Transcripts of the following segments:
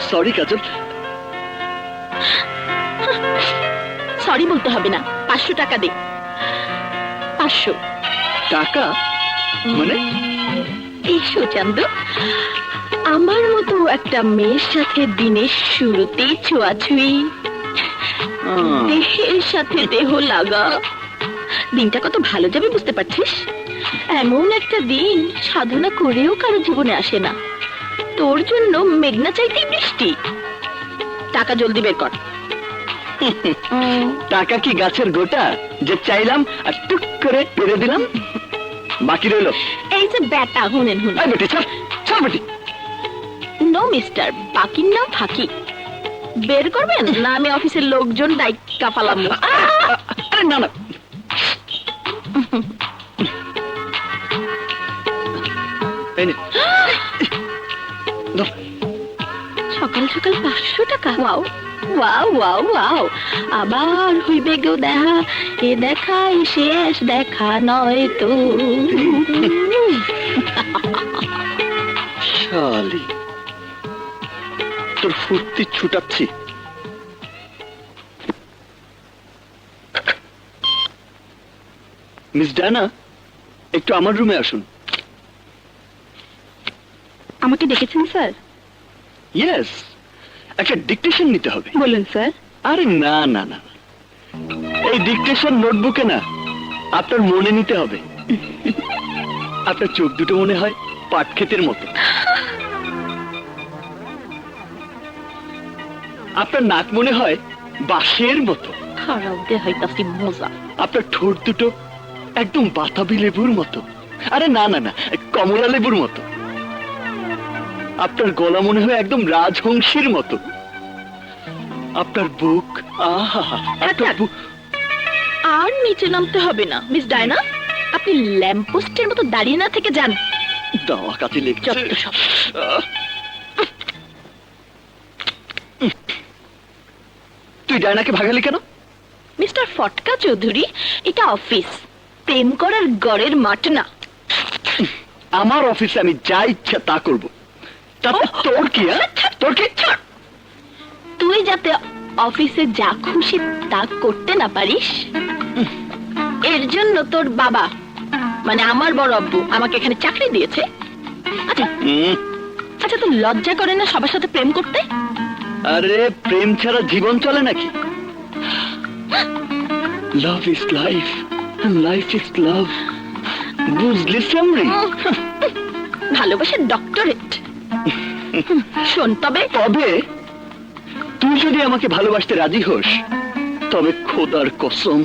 Sorry কাজল। Sorry বলতে হবে না, 500 টাকা দে। 500 টাকা মানে? এই সুচান্দু, আমার মতো একটা মেয়ের সাথে দিনের শুরুতেই ছোঁয়াছুঁই, দেহের সাথে দেহ লাগা, দিনটা কত ভালো যাবে বুঝতে পারছিস? এমন একটা দিন সাধনা করেও কারো জীবনে আসে না। তোর জন্য মেঘনা চাইতেই বৃষ্টি। টাকা জলদি বের কর। টাকা কি গাছের গোটা যে চাইলাম আর টুক করে পেরে দিলাম? বাকি রইল এই যে ব্যাটা, হুনেন হুন। বেটি ছাড়, ছাড় বেটি। নো মিস্টার, বাকির নাম ফাঁকি। বের করবেন না আমি অফিসের লোকজন ডাইকা ফালাম। আরে না না, এই নে। সকাল সকাল 500 টাকা, ওয়াও ওয়াও ওয়াও ওয়াও। আবার হইবে গো দেখা, এ দেখাই শেষ দেখা নয় তো। শালি, তোর ফুর্তি ছুটাচ্ছি। মিস ডানা, একটু আমার রুমে আসুন। আমাকে ডেকেছেন স্যার? ইয়েস, একটা ডিকটেশন নিতে হবে। বলুন স্যার। আরে না না না, এই ডিকটেশন নোটবুকে না, আপনার মনে নিতে হবে। আপনার চোখ দুটো মনে হয় পাট ক্ষেতের মতো, আপনার নাক মনে হয় বাঁশের মতো, খারাপ দে হইতাছি মজা। আপনার ঠোঁট দুটো একদম বাতাবি লেবুর মতো, আরে না না না, কমলা লেবুর মতো, আপনার গলা মনে হয় একদম রাজহংসীর মতো, আপনার বুক, আহা, আপনার বুক। আর নিচে নামতে হবে না মিস ডায়না, আপনি ল্যাম্পপোস্টের মতো দাঁড়িয়ে না থেকে যান। দাওয়া কাছে লেগেছে। যত সব। তুই ডায়নাকে ভাগালি কেন? মিস্টার ফটকা চৌধুরী, এটা অফিস, প্রেম করার গড়ের মাঠ না। আমার অফিসে আমি যা ইচ্ছা তা করব, তাতে তোর কি? তোর কি? তুই যাতে অফিসে যা খুশি তা করতে না পারিস, এর জন্য তোর বাবা মানে আমার বড় আব্বু আমাকে এখানে চাকরি দিয়েছে। আচ্ছা আচ্ছা, তোর লজ্জা করে না সবার সাথে প্রেম করতে? আরে প্রেম ছাড়া জীবন চলে নাকি? Love is life, life is love, বুঝলি সামরি? ভালোবাসার ডক্টরেট। শোন, তবে তুই যদি আমাকে ভালোবাসতে রাজি হোস, তবে খোদার কসম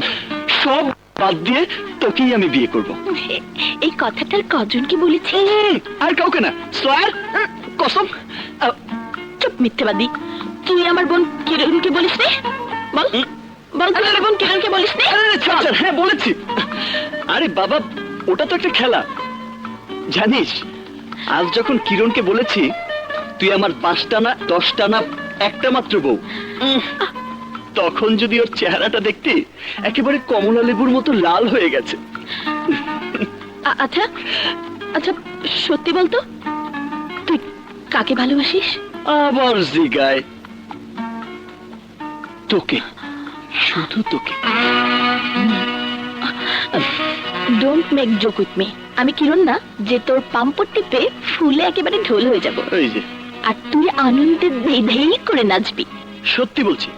সব বাদ দিয়ে তোকেই আমি বিয়ে করব। এই কথাটার কজনকে বলেছি? আর কাউকে না, সোয়ার কসম। চুপ মিথ্যেবাদী। তুই আমার বোন কিরণকে বলিস নি? বল বল, তুই আমার বোন কিরণকে বলিস নি? হ্যাঁ বলেছি। আরে বাবা, ওটা তো একটা খেলা, জানিস? আজ যখন কিরণকে বলেছি তুই আমার 5টা না 10টা না একটা মাত্র বউ, তখন যদি ওর চেহারাটা দেখতে একেবারে কমলা লেবুর মতো লাল হয়ে গেছে। আচ্ছা আচ্ছা, সত্যি বলতো, তুই কাকে ভালোবাসিস? আবার জিগায়, তোকে, শুধু তোকে। Don't make joke with me. আমি কিরণ না যে তোর পাম্পটি পে ফুলে একেবারে ঢোল হয়ে যাব, ওই যে, আর তুই আনন্দে ধেই করে নাচবি। সত্যি বলছি,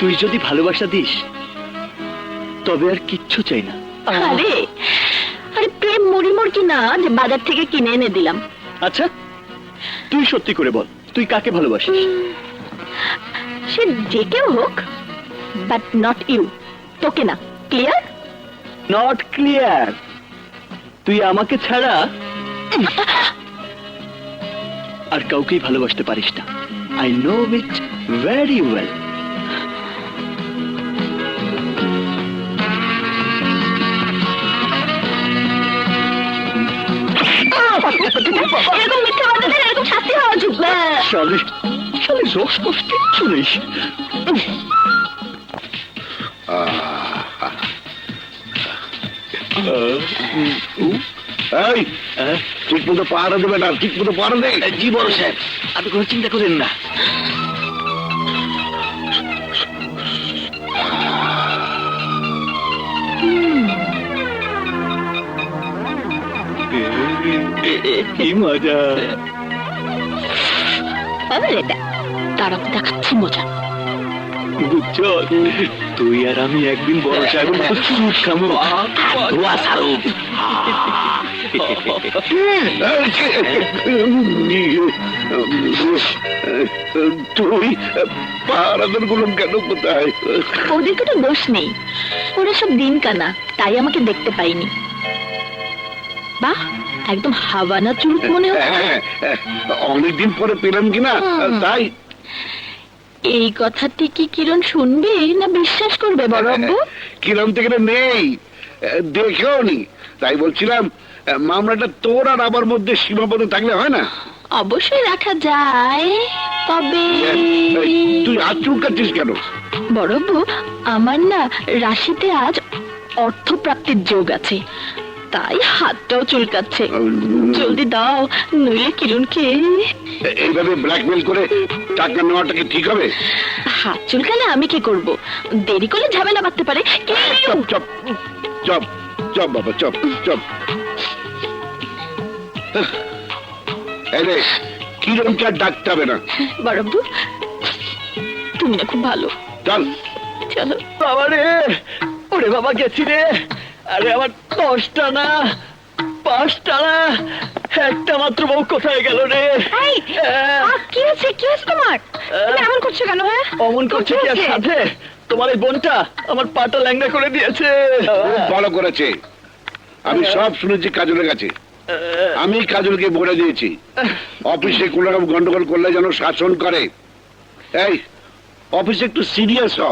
তুই যদি ভালোবাসা দিস তবে আর কিচ্ছু চাই না। আরে আরে, প্রেম মুড়িমুড় কি না যে বাজার থেকে কিনে এনে দিলাম। আচ্ছা তুই সত্যি করে বল, তুই কাকে ভালোবাসিস? সে যে কেউ হোক, বাট নট ইউ। তোকে না। ক্লিয়ার? Not clear. তুই আমাকে ছাড়া আর কাউকেই ভালোবাসতে পারিস না। I know it very well. এরকম মিথ্যা বাজাদের এরকম শাস্তি হওয়া উচিত। শালি, শালি রস কষ্ট কিচ্ছু নেই। এই ঠিক মতো পাহারা দেবে না, ঠিক মতো পাহারা দে। জি বড় সাহেব, আপনি কোনো চিন্তা করেন না। কি মজা! আরে দাঁড়াও, দেখাচ্ছি মজা। বুঝছ, তুই আর আমি একদিন বড় সাহেব সুদ খামো। ধোয়া সারু। তুই পাহারাদের গুলো কেন কোথায়? ওদেরকে তো দোষ নেই, ওরা সব দিন কানা, তাই আমাকে দেখতে পাইনি। বাহ, একদম হাওয়ানা চুরুক মনে হচ্ছে। অনেকদিন পরে পেলাম কিনা, তাই। এই কথাটি কি কিরণ শুনবে না বিশ্বাস করবে বড় আব্বু? কিরম থেকে নেই, দেখেও নি, তাই বলছিলাম মামলাটা তোর আর আমার মধ্যে সীমাবদ্ধ থাকলে হয় না? অবশ্যই রাখা যায়, তবে তুই হাত চুলকাচ্ছিস কেন? বড় আব্বু, আমার না রাশিতে আজ অর্থপ্রাপ্তির যোগ আছে, তাই হাতটাও চুলকাচ্ছে। জলদি দাও, নইলে কিরণকে। এইভাবে ব্ল্যাকমেল করে টাকা নেওয়াটা কি ঠিক হবে? হাত চুলকালে আমি কি করব? দেরি করলে ঝামেলা বাঁধতে পারে। চপ চপ চপ চপ বাবা, চপ চপ। এই রে, কিরমকে আর ডাকতে হবে না। বড় আব্বু, তুমি না খুব ভালো। চল চলো। বাবা রে, ওরে বাবা গেছি রে। আরে আমার 10টা না 5টা না একটা মাত্র বউ কোথায় গেল রে? কি হয়েছে, কি হয়েছে তোমার? তুমি এমন করছো কেন? হ্যাঁ, অমন করছে কি আর সাথে? তোমার এই বোনটা আমার পাটা ল্যাংড়া করে দিয়েছে। খুব ভালো করেছে, আমি সব শুনেছি কাজলের কাছে। আমি কাজলকে বলে দিয়েছি অফিসে কোন রকম গন্ডগোল করলে যেন শাসন করে। এই অফিসে একটু সিরিয়াস হ।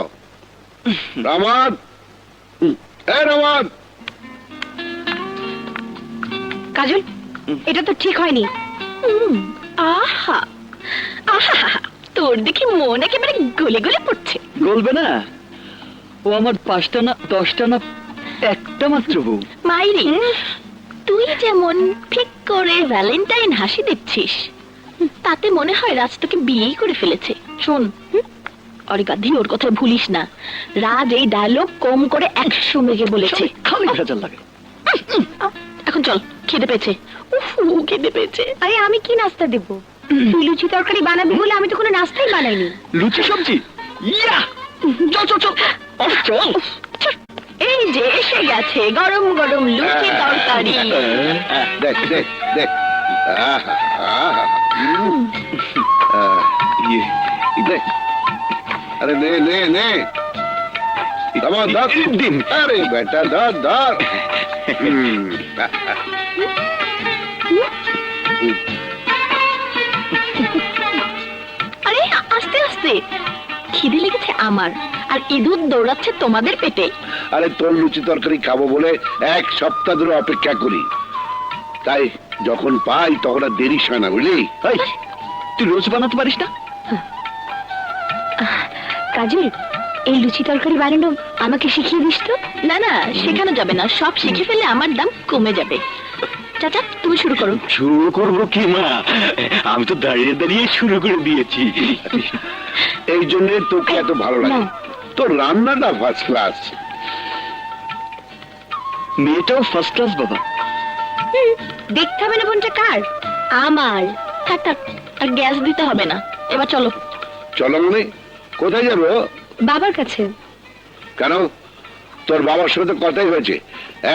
রামান, এই রামান। কাজল, এটা তো ঠিক হয়নি। আহা আহা, তোর দেখি মন একেবারে গলে গলে পড়ছে। গলবে না, ও আমার 5টা না 10টা না একটা মাত্র বউ। মাইরি, তুই যেমন ঠিক করে ভ্যালেন্টাইন হাসি দিচ্ছিস, তাতে মনে হয় রাজ তোকে বিয়েই করে ফেলেছে। শোন, অরিগাধি, ওর কথা ভুলিস না। রাজ এই ডায়লগ কম করে 100 মেগে বলেছে। খালি ভেজাল লাগে। এখন চল, খিদে পেয়েছে। খিদে পেয়েছে। আরে আমি কি নাস্তা দেব? তুই লুচি তরকারি বানাবি বলে আমি তো কোনো নাস্তাই বানাইনি। লুচি সবজি, ইয়া! চল চল চল চল। এই যে এসে গেছে গরম গরম লুচি তরকারি। দেখ দেখ দেখ, আহা, আহা, ইয়ে, দেখ। আরে নে নে নে, ধর ধর দিন। আরে বেটা ধর ধর। আরে আস্তে আস্তে, খিদে লেগেছে আমার, আর ইঁদুর দৌড়াচ্ছে তোমাদের পেটে। আরে তোর লুচি তরকারি খাবো বলে 1 সপ্তাহ ধরে অপেক্ষা করি, তাই যখন পাই তখন আর দেরি হয় না, বুঝলি? এই, তুই রোজ বানাতে পারিস না? কাজল, এই লুচি তরকারি বানানো আমাকে শিখিয়ে দিস তো। না না, শেখানো যাবে না, সব শিখে ফেলে আমার দাম কমে যাবে। চাচা, তুমি শুরু করো। শুরু করবো কি মা, আমি তো দাঁড়িয়ে দাঁড়িয়ে শুরু করে দিয়েছি। এই জন্য তোকে এত ভালো লাগে, তোর রান্নাটা ফার্স্ট ক্লাস। মেয়েটাও ফার্স্ট ক্লাস বাবা। দেখতে হবে না বোনটা কার? আমার। থাক থাক, আর গ্যাস দিতে হবে না। এবার চলো। চলো মানে কোথায় যাবো? বাবার কাছে। কেন? তোর বাবার সঙ্গে তো কথাই হয়েছে,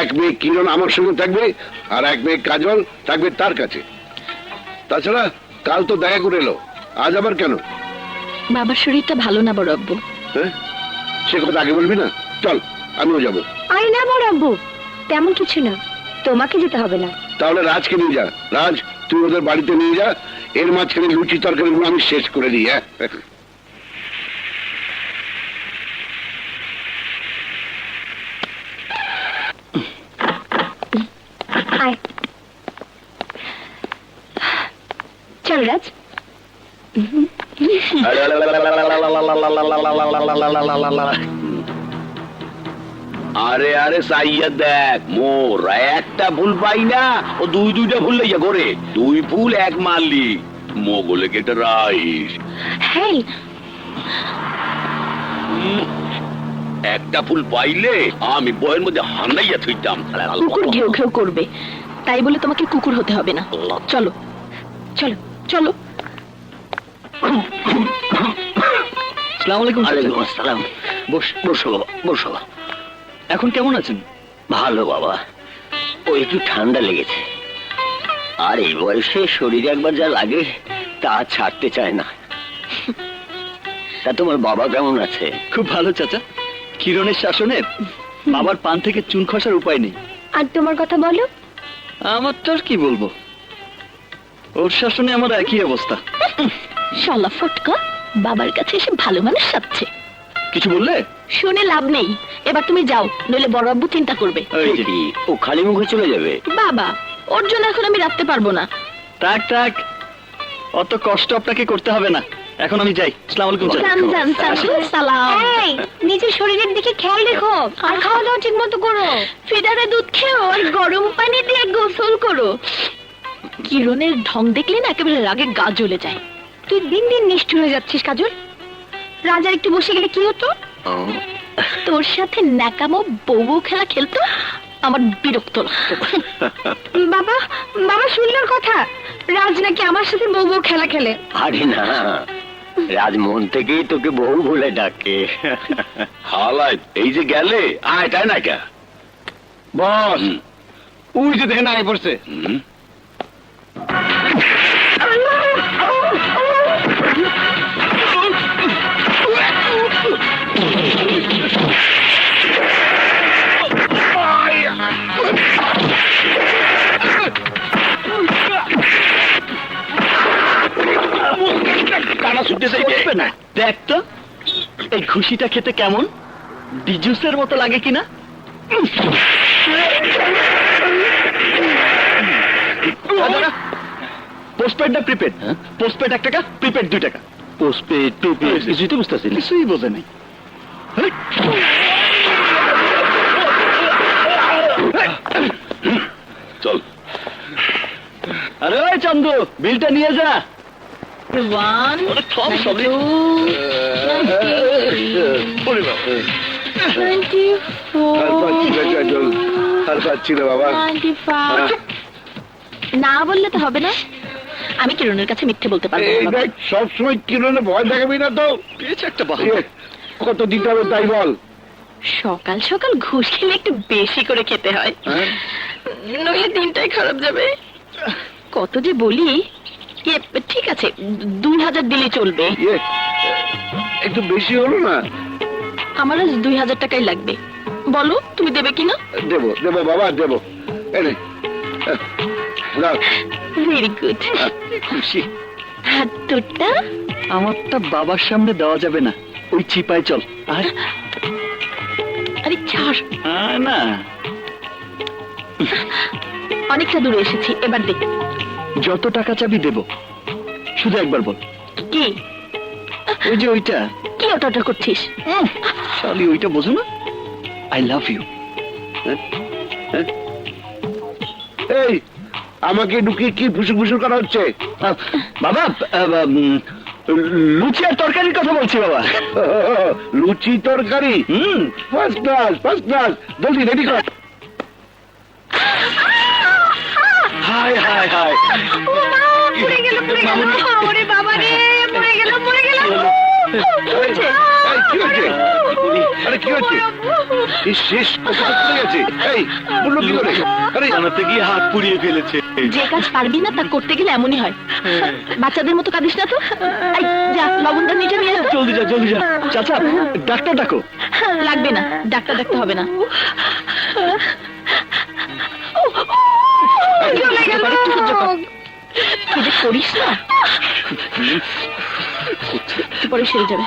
এক মেয়ে কিরণ আমার সঙ্গে থাকবে আর এক মেয়ে কাজল থাকবে তার কাছে। তাছাড়া কাল তো দেখা করে এলো, আজ আবার কেন? বাবার শরীরটা ভালো না বড় আব্বু। হ্যাঁ, সে কথা আগে বলবি না। চল, আমিও যাবো। আরে না বড় আব্বু, তেমন কিছু না, তোমাকে যেতে হবে না। তাহলে রাজকে নিয়ে যা। রাজ, তুই ওদের বাড়িতে নিয়ে যা, এর মাঝখানে লুচি তরকারিগুলো আমি শেষ করে দিই। হ্যাঁ, চল রাজ। আরে আরে সাইয়া দেখ মোর একটা ভুল পাই না, ও দুইটা ভুল লইয়া করে 2 ফুল 1 মারলি মোগলে কেটে রাইস। হেই, একটা ফুল পাইলে আমি বইয়ের মধ্যে হান্দাইয়া থইতাম। কুকুর ঘেউ ঘেউ করবে, তাই বলে তোমাকে কুকুর হতে হবে না। চলো চলো চলো। আসসালামু আলাইকুম। ওয়ালাইকুম আসসালাম। বসো বাবা, বসো। এখন কেমন আছেন? ভালো বাবা, ও একটু ঠান্ডা লেগেছে, আর এই বয়সে শরীরে একবার যা লাগে তা ছাড়তে চায় না। তা তোমার বাবা কেমন আছে? খুব ভালো চাচা। কিরণের শাসনে বাবার পান থেকে চুন খসার উপায় নেই। আর তোমার কথা বলো। আমার তো আর কি বলবো, ওর শাসনে আমার একই অবস্থা। শালা ফটকা, বাবার কাছে এসে ভালো মানুষ সাজছে। কিছু বললে? শুনে লাভ নেই, এবার তুমি যাও, নইলে বড় আব্বু চিন্তা করবে। এই যে, ও খালি মুখে চলে যাবে? বাবা, ওর জন্য এখন আমি রাখতে পারবো না। থাক থাক, অত কষ্ট আপনাকে করতে হবে না। এখন আমি যাই। আসসালামু আলাইকুম চাচা। যান যান, সালাম। এই, নিজের শরীরের দিকে খেয়াল রেখো, আর খাওয়া দাওয়া ঠিক মতো করো। ফিডারে দুধ খেও, আর গরম পানি দিয়ে গোসল করো। কিরণের ঢং দেখলে না একেবারে রাগে গা জ্বলে যায়। তুই দিন দিন নিষ্ঠুর হয়ে যাচ্ছিস কাজল। রাজা একটু বসে গেলে কি হতো? তোর সাথে ন্যাকামো বউ খেলা খেলতো, আমার বিরক্ত লাগতো। বাবা, বাবা শুনলার কথা, রাজ নাকি আমার সাথে বউ খেলা খেলে। আরে না, রাজ মন থেকেই তোকে বহু বলে ডাকে। হালাই এই যে গেলে আয়, তাই না কে বস? ওই যে দেখেন আয় পড়ছে। দেখ তো এই খুশিটা খেতে কেমন, ডিজুসের মতো লাগে কিনা। পোস্টপেড না প্রিপেড? পোস্টপেড 1 টাকা, প্রিপেড 2 টাকা। পোস্টপেড প্রিপেড কিছুই তো বুঝতেছি না। কিছুই বোঝে নাই। চল। আরে ওই চন্দু, বিলটা নিয়ে যা। 1 ওরে থম সবই। 24 বাবা 95 না বললে তো হবে না। আমি কিরণের কাছে মিথ্যে বলতে পারবো না বাবা। সবসময় কিরণে ভয় দেখাবি না তো। পেয়েছে একটা বাহানা। কত দিতে হবে তাই বল। সকাল সকাল ঘুষ খেলে একটু বেশি করে খেতে হয়, নইলে দিনটাই খারাপ যাবে। কত যে বলি। ঠিক আছে, 2000 দিলে চলবে। একটু বেশি হলো না? আমার আজ 2000 টাকাই লাগবে। বলো তুমি দেবে কিনা? দেবো দেবো বাবা, দেবো। এনে ভেরি গুড। খুশি। আর তোরটা? আমারটা বাবার সামনে দেওয়া যাবে না, ওই চিপায় চল। আয়। আরে ছাড়, আয় না। অনেকটা দূরে এসেছি, এবার দেখ। যত টাকা চাবি দেব, শুধু একবার বল। কি? ওই যে ওইটা। কি ওটা করছিস? শালি ওইটা বোঝো না? I love you. এই আমাকে ঢুকিয়ে কি ফুসুর ফুসুর করা হচ্ছে? বাবা, লুচি আর তরকারির কথা বলছি বাবা। লুচি তরকারি? First class, first class. জলদি রেডি কর। High high high. পড়ে গেল, পড়ে গেল। ওরে বাবা রে, পড়ে গেল, পড়ে গেল। এই, কি হচ্ছে? আরে কি হচ্ছে? এই শেষ কতটা চলে গেছে। এই বললো কি করে? আরে জানাতে গিয়ে হাত পুড়িয়ে ফেলেছে। যে কাজ পারবি না তা করতে গেলে এমনই হয়। বাচ্চাদের মতো কাঁদিস না তো। এই, যা লবণটা নিচে নিয়ে আয় তো। জলদি যা, জলদি যা। চাচা, ডাক্তার ডাকো। লাগবে না, ডাক্তার দেখতে হবে না। একটু সহ্য কর। কি যে করিস না, পরে সেরে যাবে।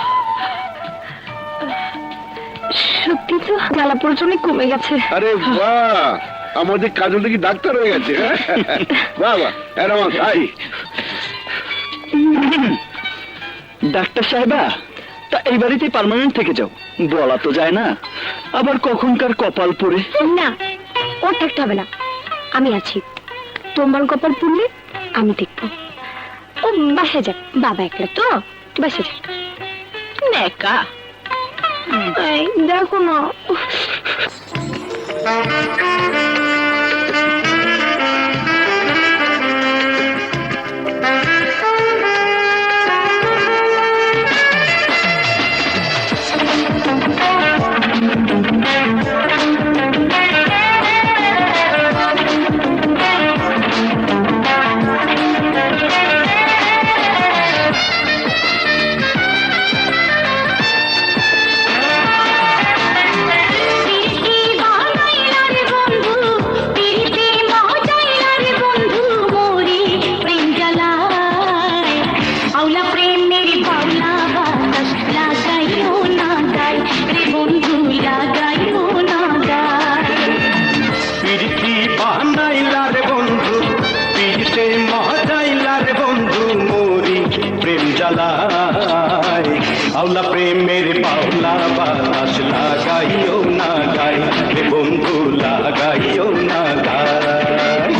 সত্যি তো জ্বালা পড়ে অনেক কমে গেছে। আরে বাহ, আমাদের কাজল কি ডাক্তার হয়ে গেছে। বাহ বাহ, এরকম তাই। ডাক্তার সাহেবা, তা এই বাড়িতে পার্মানেন্ট থেকে যাও, বলা তো যায় না, আবার কখনকার কপাল পড়ে। না, ওর থাকতে হবে না, আমি আছি। তোমার কপাল পুড়লে আমি দেখবো। ও বাসা যাক, বাবা একলা তো, বাসা যাক। নেকা এই, দেখো না। আওলা প্রেমের পাওলা বাতাস লাগাইও না গাই রে বন্ধু লাগাইও না গাই।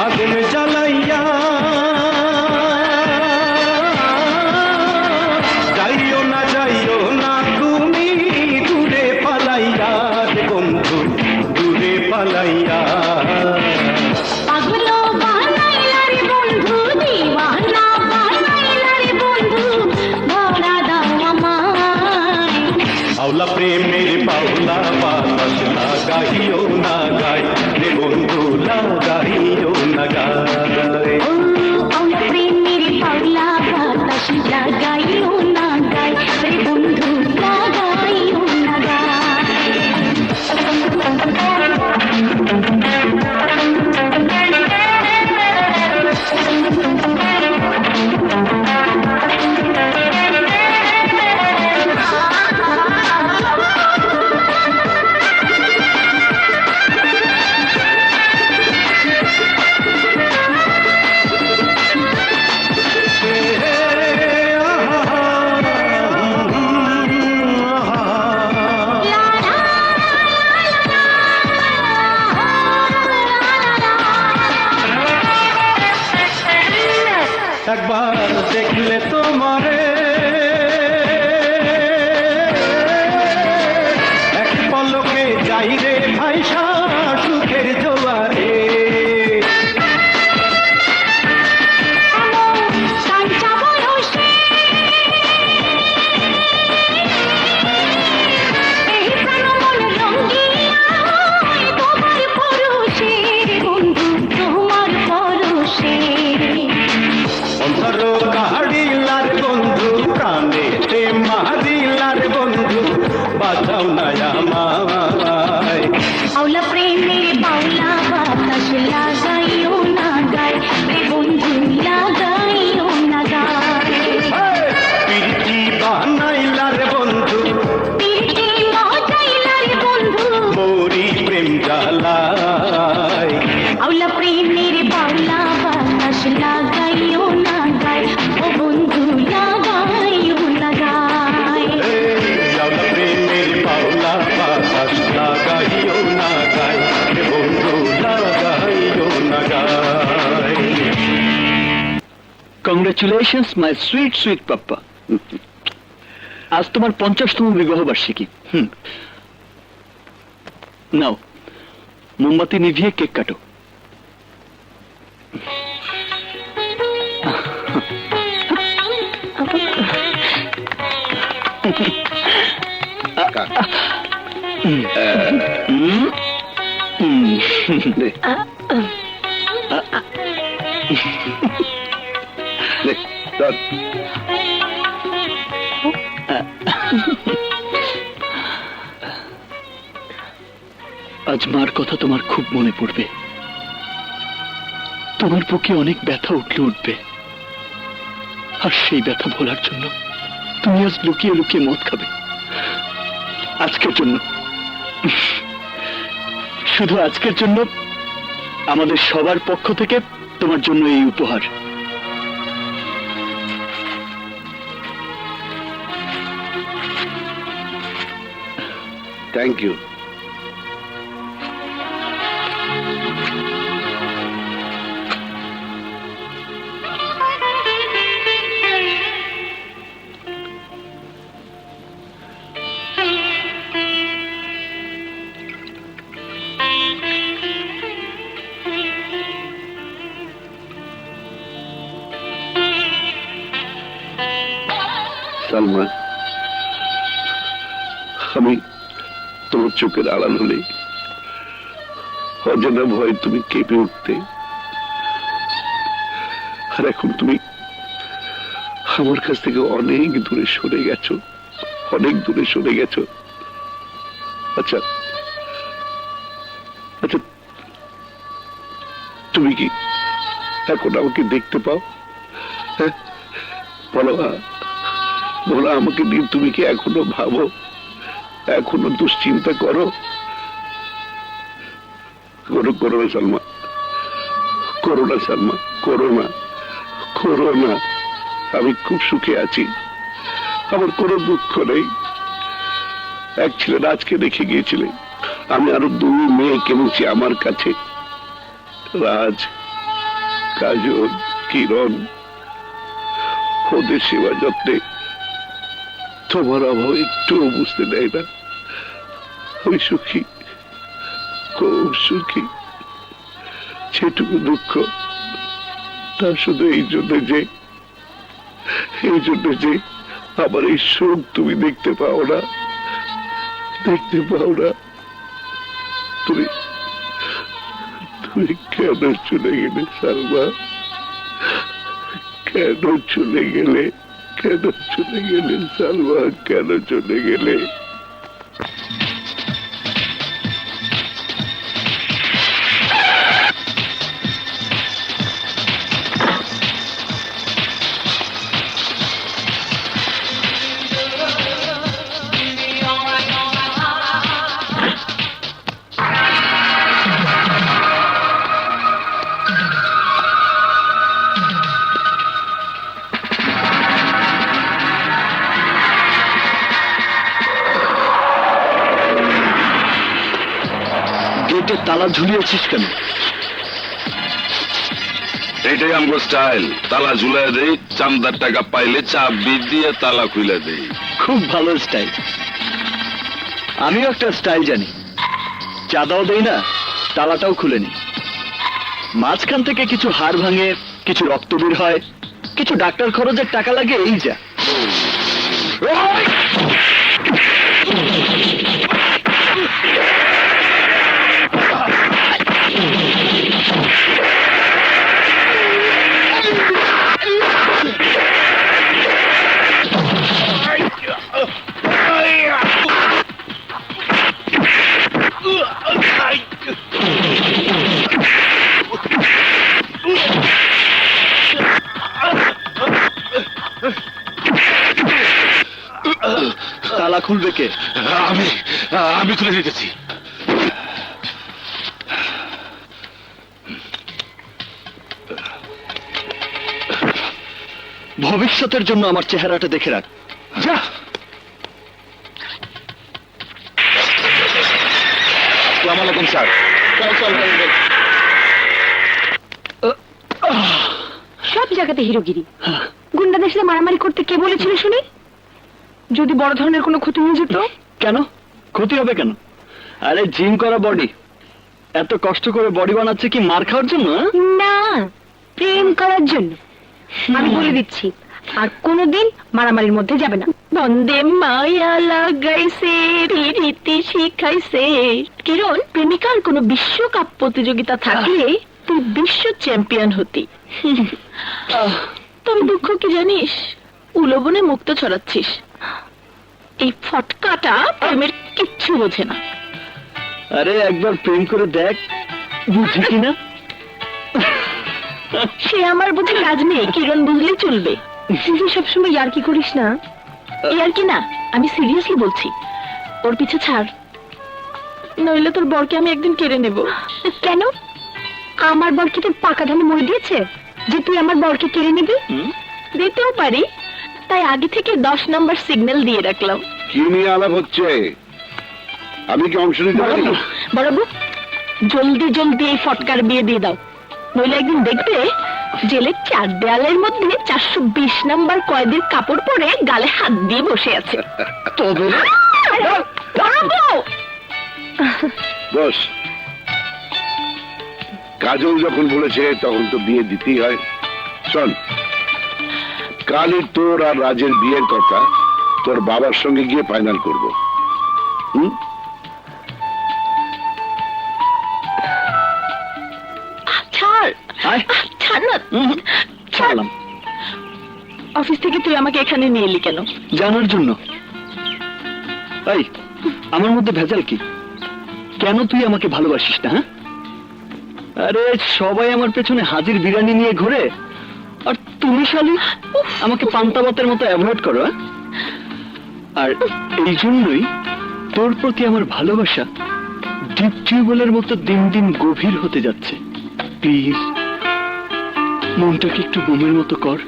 আগুন জ্বালাইয়া যাইও না তুমি দূরে পালাইয়া রে বন্ধু দূরে পালাইয়া। আওলা প্রেমের পাওলা বাতাস লাগাইও না গাই রে বন্ধু লাগাইও না গাই। লাগাইও না গাই রে বন্ধু, লাগাইও না একবার দেখলে তোমারে এক পলকে যাই রে ভাইসা সুখের জোয়ারে। অন্তর কাহাড়িলার বন্ধু প্রাণে মারিলার বন্ধু বাঁচাও না আমায়। আওলা প্রেমের পাওলা বাতাস লাগাইও না গাই রে বন্ধু, লাগাইও না গাই। প্রীতি বানাইলার বন্ধু প্রীতি মজাইলার বন্ধু মোরি প্রেম জ্বালায়। আওলা প্রেমের পাওলা বাতাস লাগাইও না গাই ও বন্ধু, লাগাইও না গাই। আওলা প্রেমের পাওলা বাতাস লাগাইও না গাই রে বন্ধু লাগাইও না গাই। Congratulations my sweet sweet papa. আজ তোমার 50তম বিবাহ বার্ষিকী। নাও মোমবাতি নিভিয়ে কেক কাটো। খা। নে, নে, ধর। আজ মার কথা তোমার খুব মনে পড়বে, তোমার বুকে অনেক ব্যথা উঠবে, আর সেই ব্যথা ভোলার জন্য তুমি আজ লুকিয়ে লুকিয়ে মদ খাবে। আজকের জন্য, শুধু আজকের জন্য আমাদের সবার পক্ষ থেকে তোমার জন্য এই উপহার। Thank you. সালমা, আমি তোমার চোখের আড়াল হলে অজানা ভয় তুমি কেঁপে উঠতে, আর এখন তুমি আমার কাছ থেকে অনেক দূরে সরে গেছো, অনেক দূরে সরে গেছো। আচ্ছা আচ্ছা, তুমি কি এখন আমাকে দেখতে পাও? হ্যাঁ, বলো বলো, আমাকে নিয়ে তুমি কি এখনো ভাবো, এখনো দুশ্চিন্তা করো? করো না সালমা, করো না সালমা, করো না, করো না। আমি খুব সুখে আছি, আমার কোনো দুঃখ নেই। এক ছেলে রাজকে রেখে গিয়েছিলে, আমি আরো 2 মেয়ে কিনেছি আমার কাছে, রাজ, কাজল, কিরণ। ওদের সেবা যত্নে তোমার অভাব একটুও বুঝতে দেয় না। আমি সুখী, খুব সুখী। সেটুকু দুঃখ তা শুধু এই জন্য যে আমার এই সুখ তুমি দেখতে পাও না, দেখতে পাও না। তুমি তুমি কেন চলে গেলে সালমা? কেন চলে গেলে? কেন চলে গেলে সালমা? কেন চলে গেলে? গেটে তালা ঝুলিয়েছিস কেন? এটাই আমগো স্টাইল। তালা ঝুলাই দেই, চান্দার টাকা পাইলে চাবি দিয়ে তালা খুলে দেই। খুব ভালো স্টাইল। আমিও একটা স্টাইল জানি, চাঁদাও দেই না, তালাটাও খুলে নি। মাঝখান থেকে কিছু হাড় ভাঙে, কিছু রক্ত বের হয়, কিছু ডাক্তার খরচের টাকা লাগে, এই যা। তালা খুলবে কে? আমি খুলে দিতেছি। ভবিষ্যতের জন্য আমার চেহারাটা দেখে রাখ। যা। আসসালামু আলাইকুম স্যার। সব জায়গাতে হিরোগিরি। গুন্ডাদের সাথে মারামারি করতে কে বলেছিল শুনি? যদি বড় ধরনের কোনো ক্ষতি হয়ে যেত? কেন ক্ষতি হবে কেন? আরে জিম করা বডি, এত কষ্ট করে বডি বানাচ্ছে কি মার খাওয়ার জন্য? না, প্রেম করার জন্য। আমি বলে দিচ্ছি, আর কোনোদিন মারামারির মধ্যে যাবে না। বন্দে মায়া লাগাইছে রীতি শিখাইছে। কিরণ, প্রেমিকার কোনো বিশ্বকাপ প্রতিযোগিতা থাকলে তুই বিশ্ব চ্যাম্পিয়ন হতি। তবে দুঃখ কি জানিস, উলবনে মুক্ত ছড়াচ্ছিস। এই ফটকাটা প্রেমের কিচ্ছু বোঝে না। আরে একবার প্রেম করে দেখ, বুঝি কিনা। সে আমার বুঝে কাজ নেই, কিরণ বুঝলে চলবে। তুই সবসময় ইয়ার্কি করিস না। এই আর কি না, আমি সিরিয়াসলি বলছি। ওর পিছে ছাড়, নইলে তোর বরকে আমি একদিন কেড়ে নেব। কেন? আমার বর কি তোর পাকা ধানে মই দিয়েছে যে তুই আমার বরকে কেড়ে নিবি? দিতেও পারি, তাই আগে থেকে 10 নম্বর সিগন্যাল দিয়ে রাখলাম। কি নিয়ে আলাপ হচ্ছে? আমি কি অংশ নিতে পারি? বড়বাবু, জলদি জলদি এই ফটকার বিয়ে দিয়ে দাও, নইলে একদিন দেখবে জেলের 4 দেয়ালের মধ্যে 420 নম্বর কয়েদির কাপড় পরে গালে হাত দিয়ে বসে আছে। তবে বড়বাবু! বস, কাজল যখন বলেছে তখন তো বিয়ে দিতেই হয়। শোন, কালই তোর আর রাজের বিয়ের কথা তোর বাবার সঙ্গে গিয়ে ফাইনাল করব। ছাড়, আয়। ছাড় না। ছাড়লাম। অফিস থেকে তুই আমাকে এখানে নিয়ে এলি কেন? জানার জন্য। এই, আমার মধ্যে ভেজাল কি? কেন তুই আমাকে ভালোবাসিস না? হ্যাঁ? আরে সবাই আমার পেছনে হাজির বিরিয়ানি নিয়ে ঘোরে, আর তুমি শালি আমাকে পান্তা ভাতের মতো অ্যাভয়েড করো। হ্যাঁ? আর এই জন্যই তোর প্রতি আমার ভালোবাসা ডিপ টিউবওয়েলের মতো দিন দিন গভীর হতে যাচ্ছে। প্লিজ মনটাকে একটু বোমের মতো কর,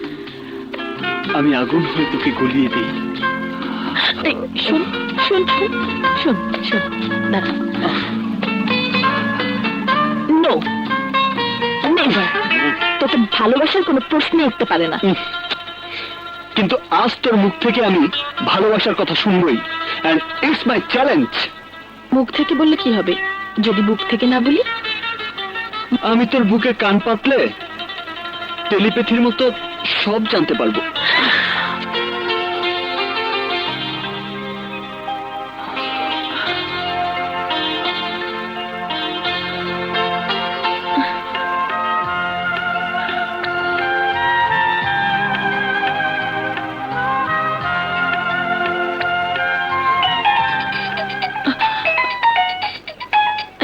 আমি আগুন হয়ে তোকে গলিয়ে দিই। এই, শোন শোন শোন শোন শোন, দাঁড়া। No, never. তোকে ভালোবাসার কোনো প্রশ্ন উঠতে পারে না। কিন্তু আজ তোর মুখ থেকে আমি ভালোবাসার কথা শুনবই, এন্ড ইটস মাই চ্যালেঞ্জ। মুখ থেকে বললে কি হবে যদি বুক থেকে না বলি? আমি তোর বুকে কান পাতলে টেলিপ্যাথির মতো সব জানতে পারবো।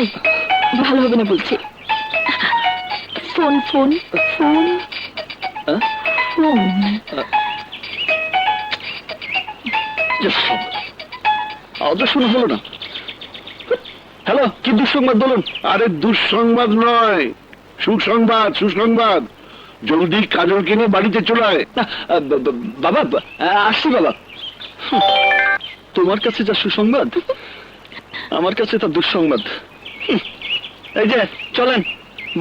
এই, ভালো হবে না বলছি। ফোন ফোন ফোন হ্যাঁ? ফোন। আদৌ শোনা হলো না। হ্যালো, কি দুঃসংবাদ বলুন। আরে দুঃসংবাদ নয়, সুসংবাদ, সুসংবাদ। জলদি কাজলকে নিয়ে বাড়িতে চলে আয়। না, বাবা, আসছি বাবা। তোমার কাছে যা সুসংবাদ, আমার কাছে তা দুঃসংবাদ। এই যে চলেন,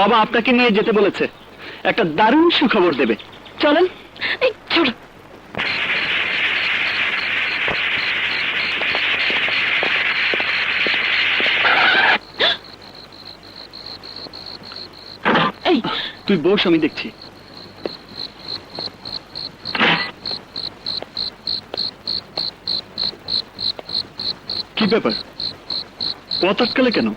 বাবা আপনাকে নিয়ে যেতে বলেছে, একটা দারুণ সুখবর দেবে। চলেন। এই, ছাড়। এই, তুই বস, আমি দেখছি। কি ব্যাপার, পথ আটকালে কেন?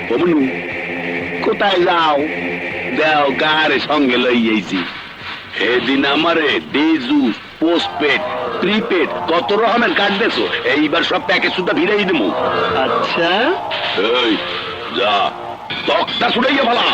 ববনু, কোথায় যাও? দেও গাড়ি সঙ্গে লইয়েছি। সেদিন আমারে ডেজু, পোস্টপেড, প্রিপেড কত রকমের কার্ড দেছো, এইবার সব প্যাকেজ সুদ্ধা ভিড়াই দেবো। আচ্ছা, এই যা, তকটা ছুড়াইয়া ফেলা।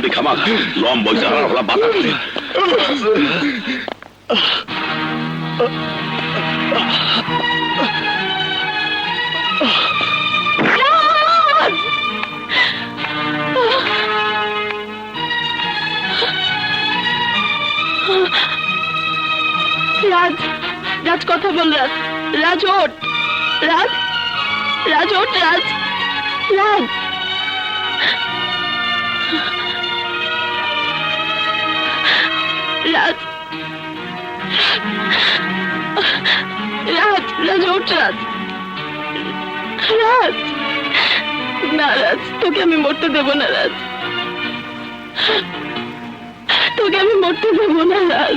জলদি খামা লম্বা বাতাস নেই। রাজ, রাজ কথা বল। রাজ, রাজ ওঠ। রাজ, রাজ ওঠ। রাজ, রাজ, রাজ, রাজ, রাজ ওঠ। রাজ, রাজ, না রাজ, তোকে আমি মরতে দেব না। রাজ, তোকে আমি মরতে দেব না। রাজ,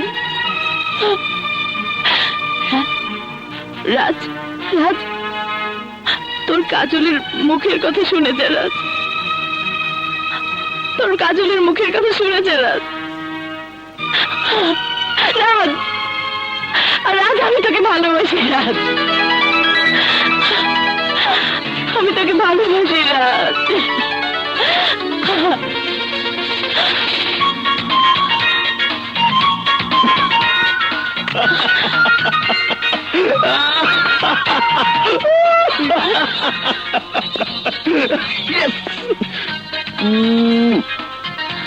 রাজ, রাজ, তোর কাজলের মুখের কথা শুনেছে। রাজ, তোর কাজলের মুখের কথা শুনেছে। রাজ, রাজ, রাজ, আমি তোকে ভালোবাসি। রাজ, আমি তোকে ভালোবাসি। রাজ,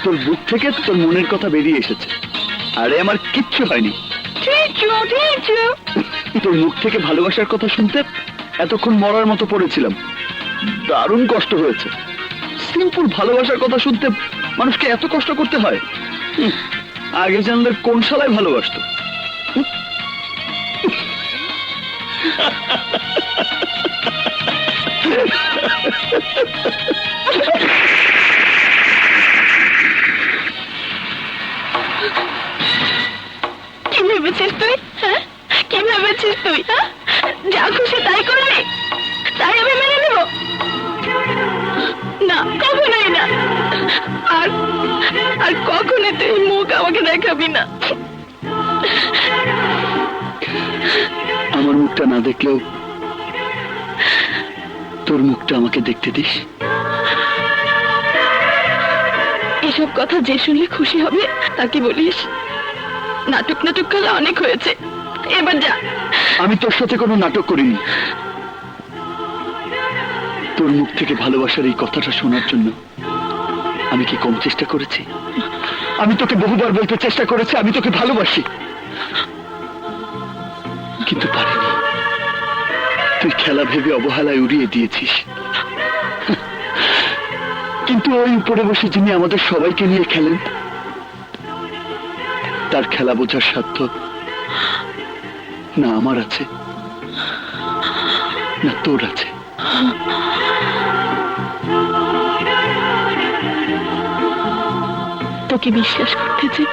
তোর বুক থেকে তোর মনের কথা বেরিয়ে এসেছে। আরে আমার কিচ্ছু হয়নি। তোর মুখ থেকে ভালোবাসার কথা শুনতে এতক্ষণ মরার মতো পড়েছিলাম, দারুণ কষ্ট হয়েছে। সিম্পল ভালোবাসার কথা শুনতে মানুষকে এত কষ্ট করতে হয়? আগে জানলে কোন শালায় ভালোবাসতো। কি ভেবেছিস তুই? হ্যাঁ, কি ভেবেছিস তুই? হ্যাঁ, যা খুশি তাই করবি, তাই আমি মেনে নেব? না, কখনোই না। আর আর কখনোই তুই মুখ আমাকে দেখাবি না। আমার মুখটা না দেখলেও তোর মুখটা আমাকে দেখতে দিস। এসব কথা যে শুনলে খুশি হবে তাকে বলিস। নাটক নাটক খেলা অনেক হয়েছে, এবার যা। আমি তোর সাথে কোনো নাটক করিনি। তোর মুখ থেকে ভালোবাসার এই কথাটা শোনার জন্য আমি কি কম চেষ্টা করেছি? আমি তোকে বহুবার বলতে চেষ্টা করেছি আমি তোকে ভালোবাসি, কিন্তু পারিনি। তুই খেলা ভেবে অবহেলায় উড়িয়ে দিয়েছিস। কিন্তু ওই উপরে বসে যিনি আমাদের সবাইকে নিয়ে খেলেন, তার খেলা বোঝার সাধ্য না আমার আছে না তোর আছে। তোকে বিশ্বাস করতে যে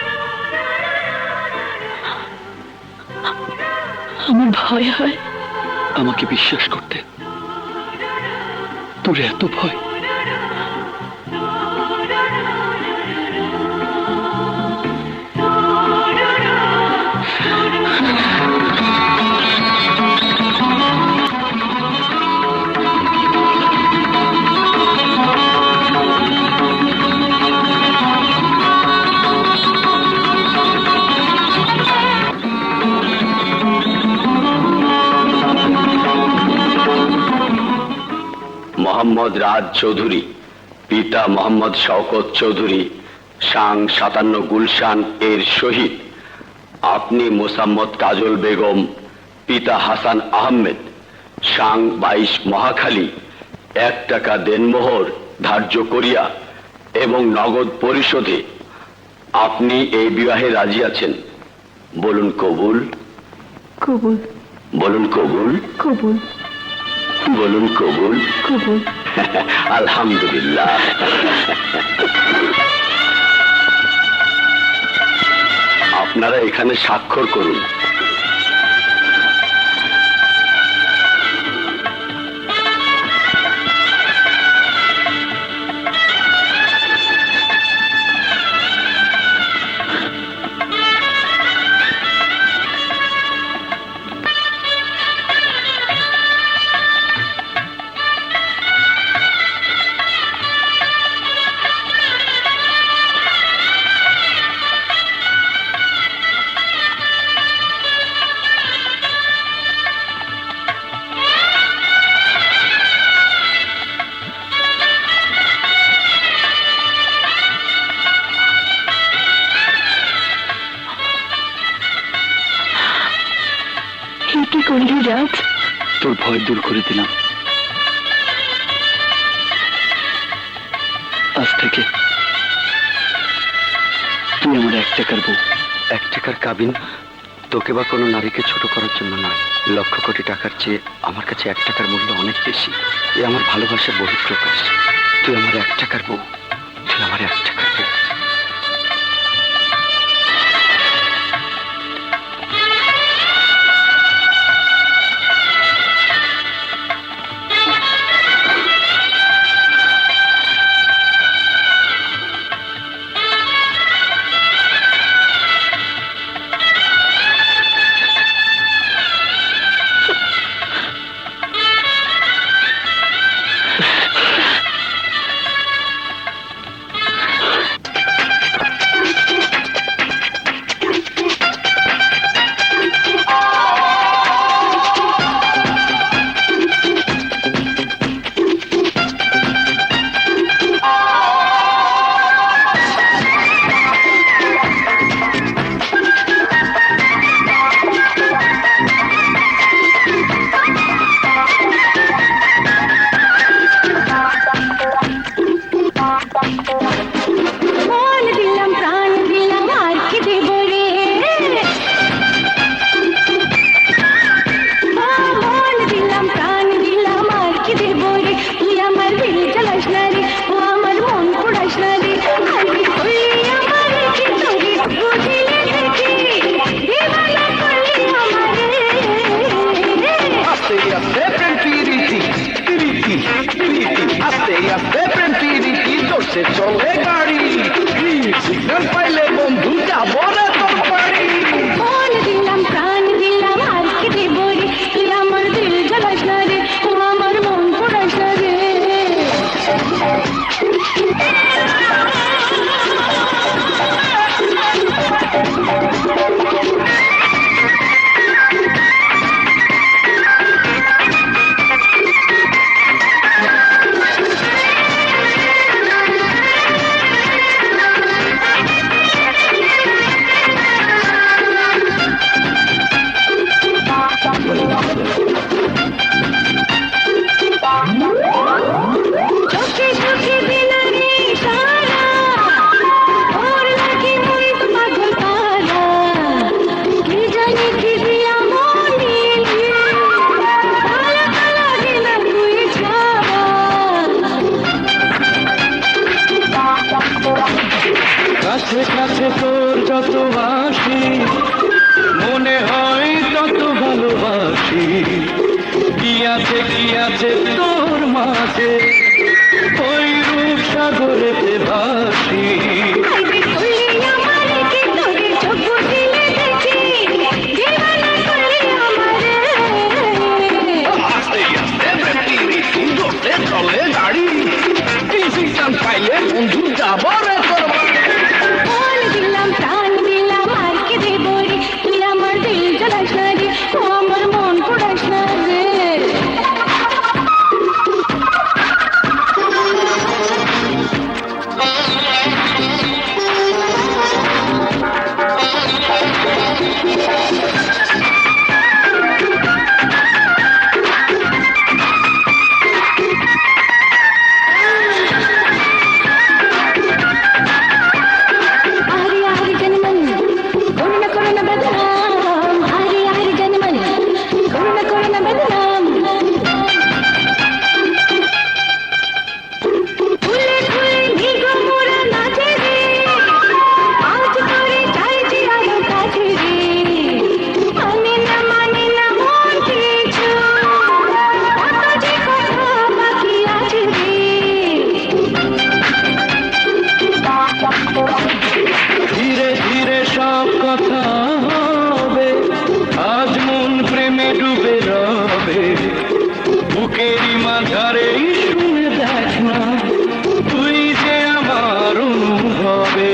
আমার ভয় হয়। আমাকে বিশ্বাস করতে তোর এত ভয়? মোহাম্মদ রাজ চৌধুরী, পিতা মোহাম্মদ শওকত চৌধুরী, সাং 57 গুলশান এর শহীদ। আপনি মোসাম্মদ কাজল বেগম, পিতা হাসান আহমেদ, সাং 22 মহাখালী, 1 টাকা দেনমোহর ধার্য করিয়া এবং নগদ পরিশোধে আপনি এই বিবাহে রাজি আছেন। বলুন কবুল। কবুল। বলুন কবুল। কবুল। বলুন কবুল। কবুল। আলহামদুলিল্লাহ। আপনারা এখানে স্বাক্ষর করুন। তোর ভয় দূর করে দিলাম। আজ থেকে তুই আমার 1 টাকার বউ। 1 টাকার কাবিন তোকে বা কোনো নারীকে ছোট করার জন্য নয়, লক্ষ কোটি টাকার চেয়ে আমার কাছে 1 টাকার মূল্য অনেক বেশি। এ আমার ভালোবাসার বহিঃপ্রকাশ। তুই আমার 1 টাকার বউ, তুই আমার 1 টাকার বউ। চলে গাড়ি, সিগন্যাল পাইলে বন্ধু যাবো রে তোর বাড়ি। মন দিলাম প্রাণ দিলাম আর কি দেব রে, তুই আমার দিল জ্বালাস না রে, ও আমার মন পোড়াস না রে। চোখে চোখে দিলা রে সারা, ওর লাগে মন তো পাগল পারা, কি জানি কি দিয়া মন দিলি, কালা কালা দিলা তুই ছাড়া। কাছে কাছে তোর যত বাসি, মনে হয় তত ভালোবাসি। কি আছে তোর মাঝে, ওই রূপ সাগরেতে ভাসি। আইবি করলি আমারে কি তোরে চোখ বুঝিলে দেখি, দিবানা করলি আমারে। আস্তে আস্তে বেটি দোষে চলে গাড়ি, সিগন্যাল পাইলে বন্ধু যাবো রে তোর বাড়ি। মন দিলাম প্রাণ দিলাম আর কি দেব রে, তুই আমার দিল জ্বালাস না রে, ও আমার মন পোড়াস না রে। आरे आरे जनमन करो न बदनाम, आरे आरे जनमन करो न बदनाम। फुले फुले ভিগো মোরা নাচে রে, আজ করে চাইছি আরো কাছে রে, মানে না মন কিছু, কত যে কথা বাকি আছে রে। ধীরে ধীরে সব কথা হবে, আজ মন প্রেমে ডুবে রবে। বুকেরই মাঝারেই শুনে দেখ না, তুই যে আমার অনুভবে।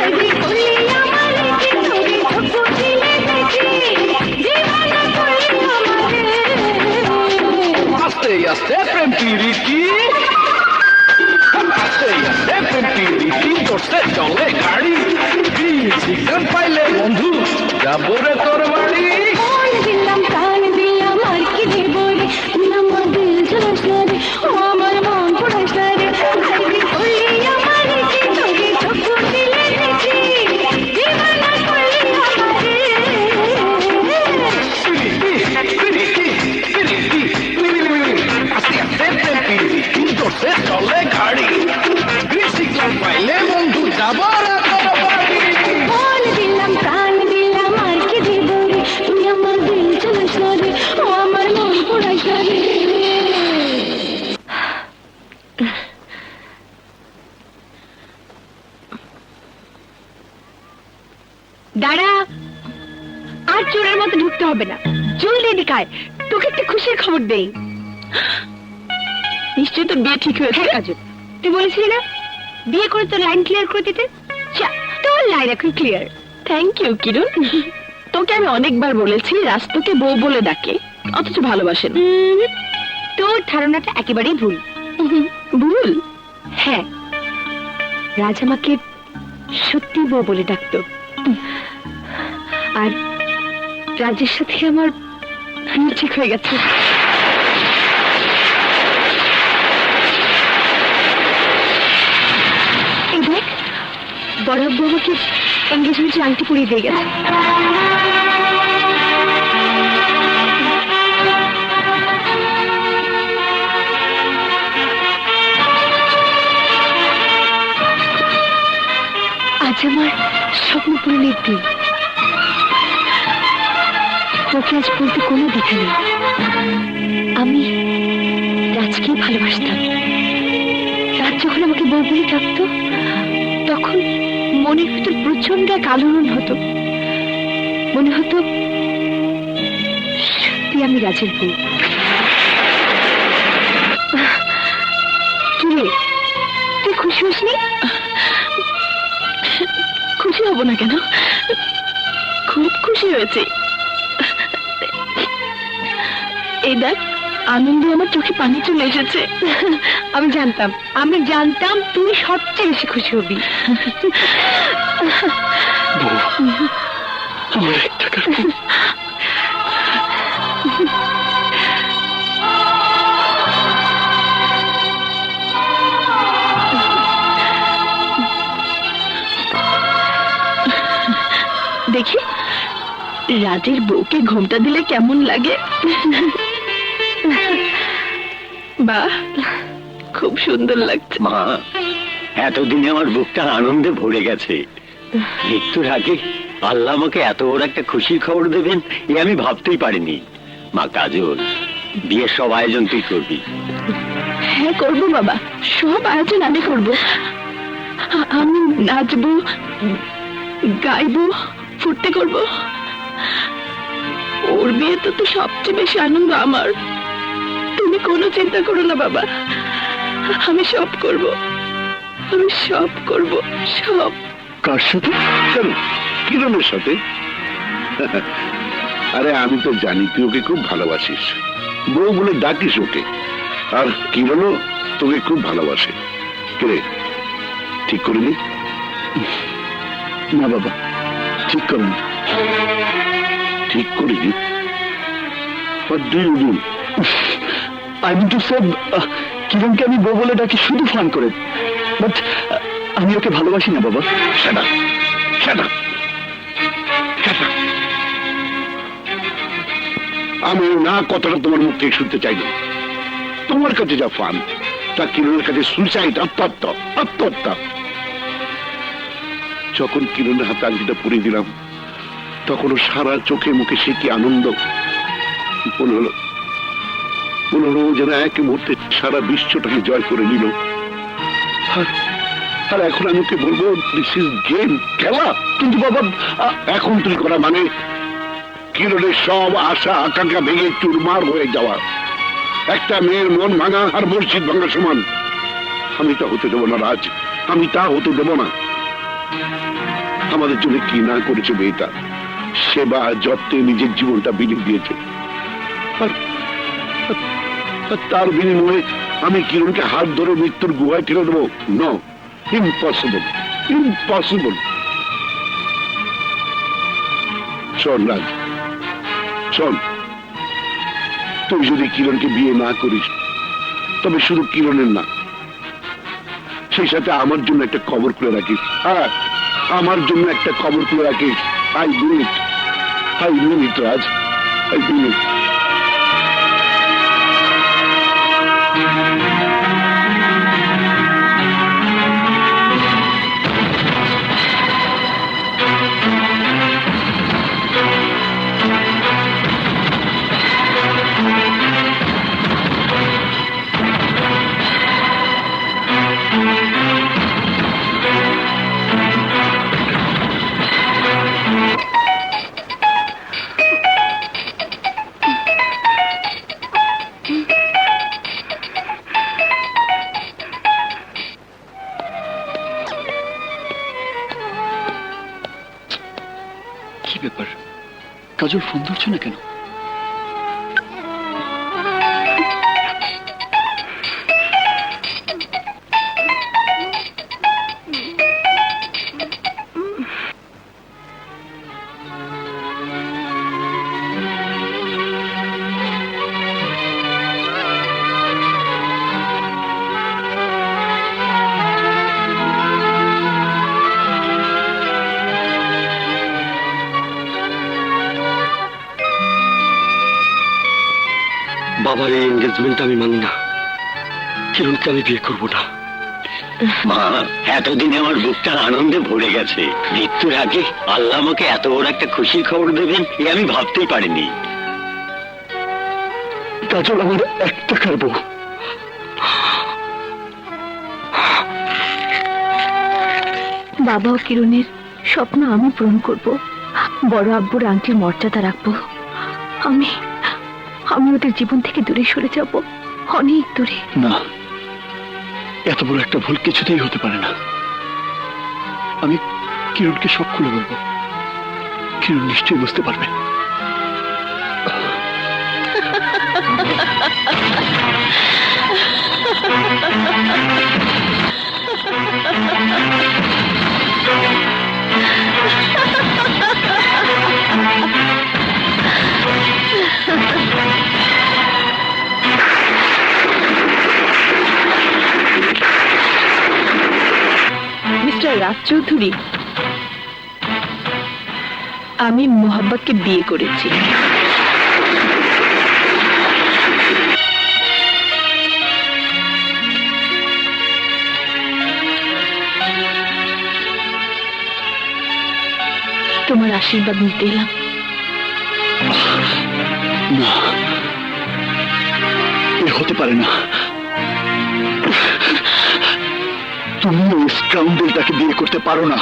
আইবি করলি আমারে কি তোরে চোখ বুঝিলে দেখি, দিবানা করলি আমারে। আস্তে আস্তে প্রেম প্রীতি, আস্তে আস্তে প্রেম প্রীতি দোষে চলে গাড়ি, সিগন্যাল পাইলে বন্ধু যাবো রে তোর বাড়ি। মন দিলাম প্রাণ দিলাম আর কি দেব রে, দাঁড়া, আর চোরের মতো ঢুকতে হবে না, জলদি এদিকে আয়, তোকে একটা খুশির খবর দেই। নিশ্চয়ই তোর বিয়ে ঠিক হয়েছে। হ্যাঁ কাজল, তুই বলেছিলি না বিয়ে করে তোর লাইন ক্লিয়ার করে দিতে, যা, তোর লাইন এখন ক্লিয়ার। থ্যাংক ইউ কিরণ। তোকে আমি অনেকবার বলেছি রাস্তকে বউ বলে ডাকে, অথচ ভালোবাসে না। তোর ধারণাটা একেবারেই ভুল। ভুল? হ্যাঁ, রাজ আমাকে সত্যি বউ বলে ডাকতো, আর রাজের সাথে আমার বিয়ে ঠিক হয়ে গেছে। এই দেখ, বড় আব্বু আমাকে এঙ্গেজমেন্টের আংটি পরিয়ে দিয়ে গেছে। আজ আমার স্বপ্ন পূরণের দিন। ওকে আজ বলতে কোনো দ্বিধা নেই, আমি রাজকেই ভালোবাসতাম। রাজ যখন আমাকে বউ বলে ডাকতো, তখন মনের ভিতর প্রচন্ড এক আলোড়ন হতো, মনে হতো সত্যি আমি রাজের বউ। কি রে, তুই খুশি হসনি? খুশি হব না কেন, খুব খুশি হয়েছে। এই দেখ, আনন্দে আমার চোখে পানি চলে এসেছে। আমি জানতাম তুই সবচেয়ে বেশি খুশি হবি। আমার 1 টাকার বউ। দেখি রাজের বউকে ঘোমটা দিলে কেমন লাগে। বাহ, খুব সুন্দর লাগছে। মা, এতদিনে আমার বুকটা আনন্দে ভরে গেছে। মৃত্যুর আগে আল্লাহ আমাকে এত বড় একটা খুশির খবর দেবেন এ আমি ভাবতেই পারিনি। মা কাজল, বিয়ের সব আয়োজন তুই করবি? হ্যাঁ করবো বাবা, সব আয়োজন আমি করব। আমি নাচবো, গাইবো, ফুর্তি করব। ওর বিয়ে তো সবচেয়ে বেশি আনন্দ আমার। তুমি কোনো চিন্তা করো না বাবা, আমি সব করব, আমি সব করব, সব। কার সাথে? কেন, কিরণের সাথে? আরে আমি তো জানি তুই ওকে খুব ভালোবাসিস, বউ বলে ডাকিস ওকে, আর কিরণও তোকে খুব ভালোবাসে। কে ঠিক করিনি? না বাবা, ঠিক করুন। ঠিক করিনি? What do you do? I mean to say, কিরণকে আমি বউ বলে ডাকি শুধু ফান করে, বাট আমি ওকে ভালোবাসি না বাবা। Shut up. Shut up. Shut up. আমি না কথাটা তোমার মুখ থেকে শুনতে চাই না। তোমার কাছে যা ফান, তা কিরণের কাছে সুইসাইড, আত্মহত্যা, আত্মহত্যা। যখন কিরণের হাতে আংটিটা পরিয়ে দিলাম, তখন ও সারা চোখে মুখে সে কি আনন্দ। মনে হলো ও যেন এক মুহূর্তে সারা বিশ্বটাকে জয় করে নিল। আর এখন আমি ওকে বলবো দিস ইজ গেম, খেলা। কিন্তু বাবা, এখন তুই করা মানে কিরণের সব আশা আকাঙ্ক্ষা ভেঙে চুরমার হয়ে যাওয়া। একটা মেয়ের মন ভাঙা আর মসজিদ ভাঙা সমান। আমি তা হতে দেবো না রাজ, আমি তা হতে দেবো না। আমাদের জন্য কি না করেছে মেয়েটা, সেবা যত্নে নিজের জীবনটা বিলিয়ে দিয়েছে। আর তার বিনিময়ে আমি কিরণকে হাত ধরে মৃত্যুর গুহায় ঠেলে দেবো? No, impossible, impossible. শোন রাজ, শোন, তুই যদি কিরণকে বিয়ে না করিস, তবে শুধু কিরণের না, সেই সাথে আমার জন্য একটা খবর খুলে রাখিস। হ্যাঁ, আমার জন্য একটা খবর খুলে রাখিস। I mean it Raj, I mean it. ব্যাপার, কাজল ফোন ধরছে না কেন? বাবার এই এঙ্গেজমেন্ট আমি মানি না। কিরণকে আমি বিয়ে করবো না। মা, এতদিনে আমার বুকটা আনন্দে ভরে গেছে। মৃত্যুর আগে আল্লাহ আমাকে এত বড় একটা খুশির খবর দেবেন এ আমি ভাবতেই পারিনি। কাজল আমার 1 টাকার বউ। বাবা ও কিরণের স্বপ্ন আমি পূরণ করব, বড় আব্বুর আংটির মর্যাদা রাখবো। আমি ওদের জীবন থেকে দূরে সরে যাব, অনেক দূরে। না, এত বড় একটা ভুল কিছুতেই হতে পারে না। আমি কিরণকে সব খুলে বলবো, কিরণ নিশ্চয়ই বুঝতে পারবে। মিস্টার রাজ চৌধুরী, আমি মোহাব্বতকে বিয়ে করেছি। তোমার আশীর্বাদ নিতে এলাম। না, এ হতে পারে না। তুমি ওই স্কাউন্ডেলটাকে বিয়ে করতে পারো না।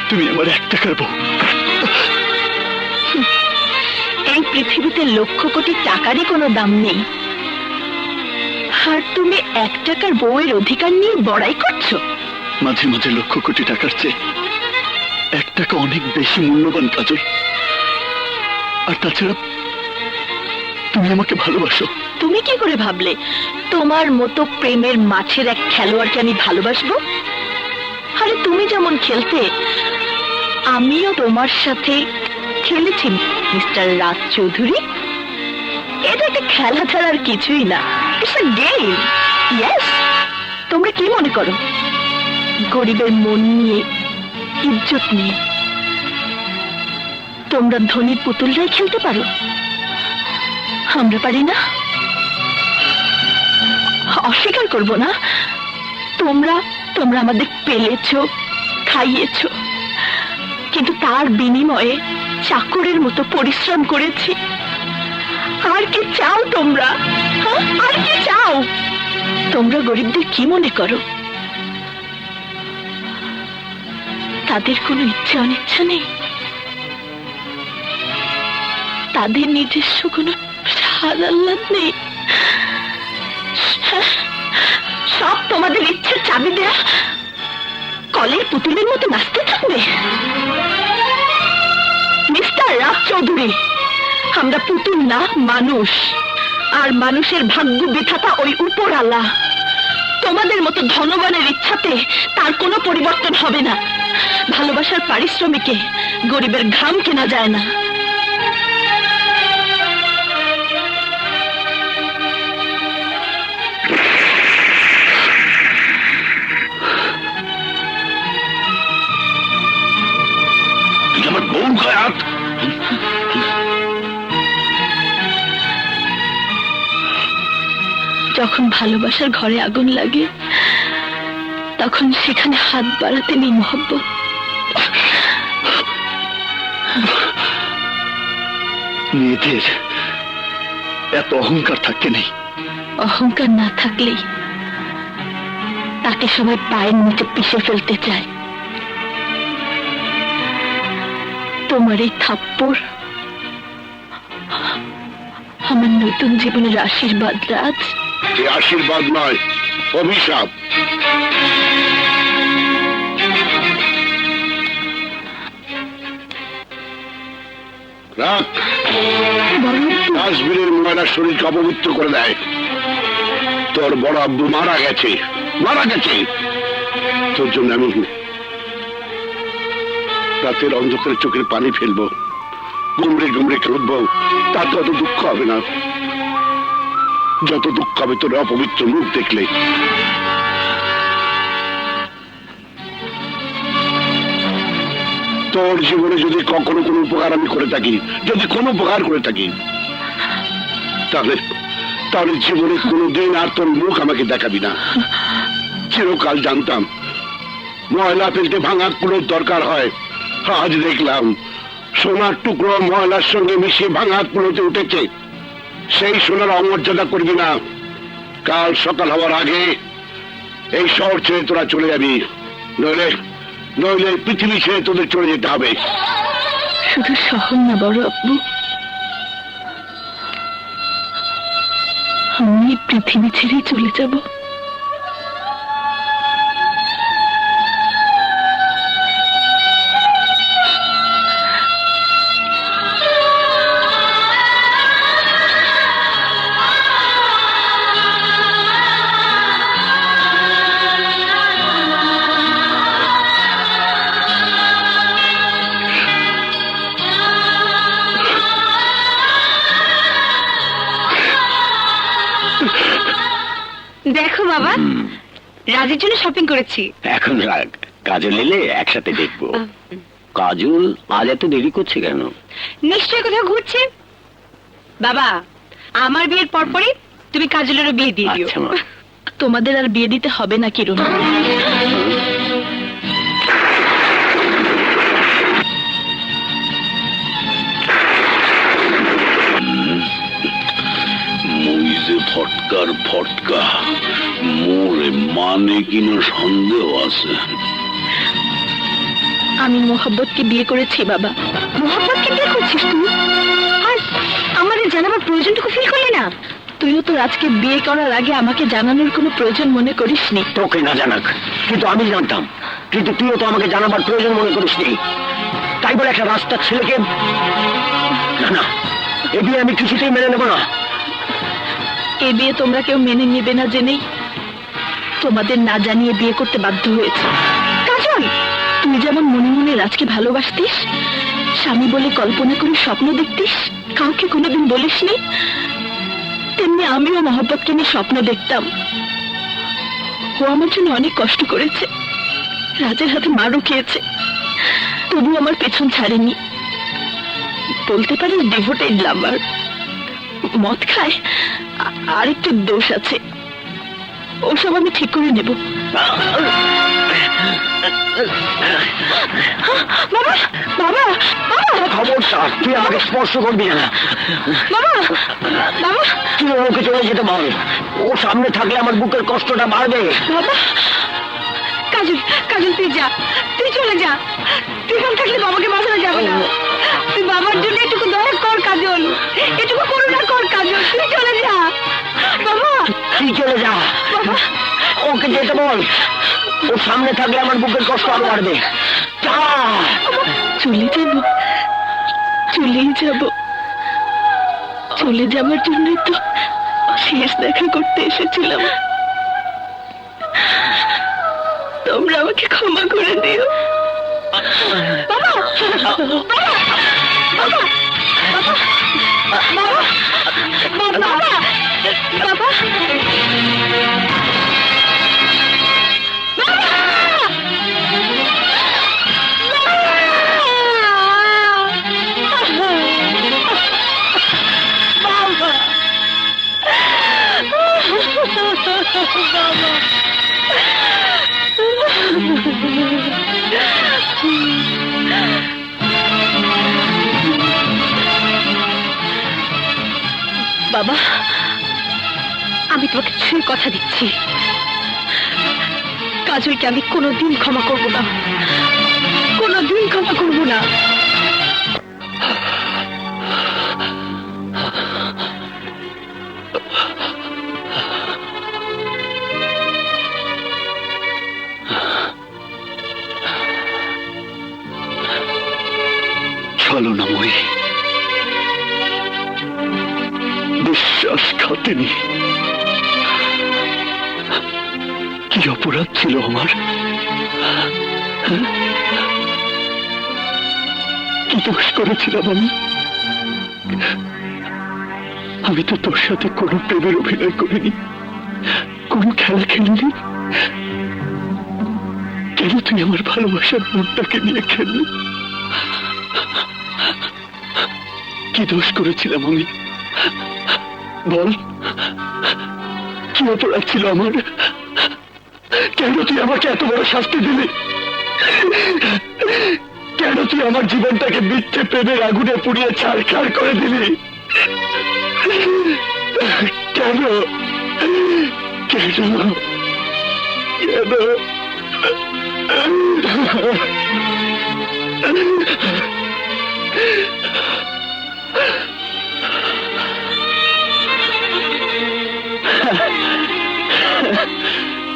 তুমি আমার 1 টাকার বউ। এই পৃথিবীতে লক্ষ কোটি টাকারই কোনো দাম নেই, আর তুমি 1 টাকার বউয়ের অধিকার নিয়ে বড়াই করছো। মাঝে মাঝে লক্ষ কোটি টাকার চেয়ে 1 টাকা অনেক বেশি মূল্যবান, কাজল। আর তাছাড়া তুমি আমাকে ভালোবাসো। তুমি কি করে ভাবলে তোমার মতো প্রেমের মাছের এক খেলোয়াড়কে আমি ভালোবাসবো? আরে তুমি যেমন খেলতে, আমিও তোমার সাথে খেলেছি মিস্টার রাজ চৌধুরী। এটা একটা খেলা ছাড়ার কিছুই না, ইটস আ গেম। ইয়েস, তোমরা কি মনে করো গরিবের মন নিয়ে, ইজ্জত নিয়ে তোমরা ধনীর পুতুলরাই খেলতে পারো? আমরা পারি না, অস্বীকার করব না। তোমরা আমাদের পেলেছো, খাইয়েছো, কিন্তু তার বিনিময়ে চাকরের মতো পরিশ্রম করেছি। আর কি চাও তোমরা? আর কি চাও? তোমরা গরিবদের কি মনে করো? তাদের কোনো ইচ্ছা অনিচ্ছা নেই, তাদের নিজস্ব কোনো স্বাদ আহ্লাদ নেই। সব তোমাদের ইচ্ছার চাবি দেয়া কলের পুতুলের মতো নাচতে থাকবে। মিস্টার রাজ চৌধুরী, আমরা পুতুল না, মানুষ। আর মানুষের ভাগ্য বিধাতা ওই উপরওয়ালা। তোমাদের মতো ধনবানের ইচ্ছাতে তার কোনো পরিবর্তন হবে না। ভালোবাসার পারিশ্রমিকে গরিবের ঘাম কেনা যায় না। আমার বউ খায়াত, যখন ভালোবাসার ঘরে আগুন লাগে তখন সেখানে হাত বাড়াতে নেই মহব্বত। মেয়েদের এত অহংকার থাকতে নেই। অহংকার না থাকলেই তাকে সবাই পায়ের নিচে পিষে ফেলতে চায়। তোমার এই থাপ্পড় আমার নতুন জীবনের আশীর্বাদ রাজ। এই আশীর্বাদ নয়, অভিশাপ। রাখ। কাশ্মীরের ময়লা শরীরকে অপবিত্র করে দেয়। তোর বড় আব্বু মারা গেছে, মারা গেছে। তোর জন্য আমি রাতের অন্ধকারে চোখের পানি ফেলবো, গুমড়ে গুমড়ে কাঁদবো। তাতে অত দুঃখ হবে না যত দুঃখ হবে তোর অপবিত্র মুখ দেখলে। তোর জীবনে যদি কখনো কোনো উপকার আমি করে থাকি, যদি কোনো উপকার করে থাকি, তাহলে তাহলে জীবনে কোনোদিন আর তোর মুখ আমাকে দেখাবি না। চিরকাল জানতাম ময়লা ফেলতে ভাঙা কুলোর দরকার হয়, আজ দেখলাম সোনার টুকরো ময়লার সঙ্গে মিশিয়ে ভাঙা কুলোতে উঠেছে। সেই সোনার অমর্যাদা করবি না। কাল সকাল হওয়ার আগে এই শহর ছেড়ে তোরা চলে যাবি, নইলে নইলে পৃথিবী ছেড়ে তোদের চলে যেতে হবে। শুধু শহর না বড় আব্বু, আমি পৃথিবী ছেড়েই চলে যাব। দেখো বাবা, রাজের জন্য শপিং করেছি। এখন রাগ, কাজল এলে একসাথে দেখবো। কাজল আজ এত দেরি করছে কেন? নিশ্চয়ই কোথাও ঘুরছে। বাবা, আমার বিয়ের পরপরই তুমি কাজলেরও বিয়ে দিয়ে দিও। আচ্ছা মা। তোমাদের আর বিয়ে দিতে হবে না কিরণ। মুই যে ফটকার ফটকা, মোরে মানে কিনা সন্দেহ আছে। আমি মোহাব্বতকে বিয়ে করেছি বাবা। মোহাম্মদকে বিয়ে করছিস তুই? আর আমাদের জানাবার প্রয়োজনটুকু ফিল করলি না? তুইও তো রাজকে বিয়ে করার আগে আমাকে জানানোর কোনো প্রয়োজন মনে করিসনি। তোকে না জানাক, কিন্তু আমি জানতাম। কিন্তু তুইও তো আমাকে জানাবার প্রয়োজন মনে করিসনি। তাই বলে একটা রাস্তার ছেলেকে, না না, এ বিয়ে আমি কিছুতেই মেনে নেব না। এ বিয়ে তোমরা কেউ মেনে নেবে না জেনেই তোমাদের না জানিয়ে বিয়ে করতে বাধ্য হয়েছে। কাজল, তুই যেমন মনে মনে রাজকে ভালোবাসতিস, স্বামী বলে কল্পনা করে স্বপ্ন দেখতিস, কাউকে কোনোদিন বলিসনি, তেমনি আমিও মহব্বতকে নিয়ে স্বপ্ন দেখতাম। ও আমার জন্য অনেক কষ্ট করেছে, রাজের হাতে মারও খেয়েছে, তবু আমার পেছন ছাড়েনি। বলতে পারিস ডিভোটেড লাভার। মদ খায়, আর একটু দোষ আছে, ওসব আমি ঠিক করে নেব। বাবা, বাবা, বাবা, খবরদার তুই আমাকে স্পর্শ করবি না। বাবা, বাবা, তুই ওকে চলে যেতে বল। ও সামনে থাকলে আমার বুকের কষ্টটা বাড়বে। বাবা। কাজল, কাজল তুই যা, তুই চলে যা। তুই এখানে থাকলে বাবাকে বাঁচানো যাবে না। তুই বাবার জন্য এটুকু দয়া কর কাজল, এটুকু করুণা কর কাজল, তুই চলে যা। বাবা, তুই চলে যা, বাবা, ওকে যেতে বল। ও সামনে থাকলে আমার বুকের কষ্ট আরো বাড়বে। যা। চলে যাব, চলেই যাব। চলে যাবার জন্যই তো শেষ দেখা করতে এসেছিলাম। তোমরা আমাকে ক্ষমা করে দিও। বাবা, বাবা, বাবা, বাবা, বাবা, বাবা, বাবা, আমি তোমাকে ছুঁয়ে কথা দিচ্ছি, কাজলকে আমি কোনোদিন ক্ষমা করব না, কোনোদিন ক্ষমা করব না। কি অপরাধ ছিল আমার? কি দোষ করেছিলাম আমি? আমি তো তোর সাথে কোনো প্রেমের অভিনয় করিনি, কোনো খেলা খেলিনি। কেন তুই আমার ভালোবাসার মনটাকে নিয়ে খেললি? কি দোষ করেছিলাম আমি? বল, কি অপরাধ ছিল আমার? কেন তুই আমাকে এত বড় শাস্তি দিলি? কেন তুই আমার জীবনটাকে মিথ্যে প্রেমের আগুনে পুড়িয়ে ছারখার করে দিলি? কেন কেন কেন?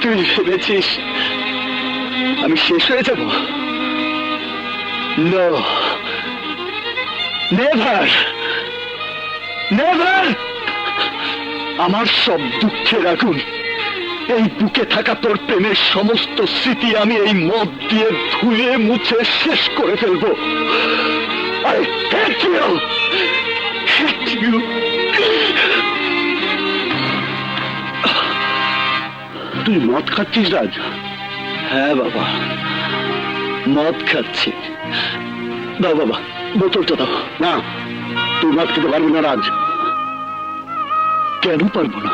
তুই ভেবেছিস আমি শেষ হয়ে যাব? No, never never. আমার সব দুঃখের আগুন, এই বুকে থাকা তোর প্রেমের সমস্ত স্মৃতি আমি এই মদ দিয়ে ধুয়ে মুছে শেষ করে ফেলবো। I hate you! Hate you! তুই মদ খাচ্ছিস রাজ? হ্যাঁ বাবা, মদ খাচ্ছি। দাও বাবা, বোতলটা দাও। না, তুই মদ খেতে পারবি না রাজ। কেন পারবো না?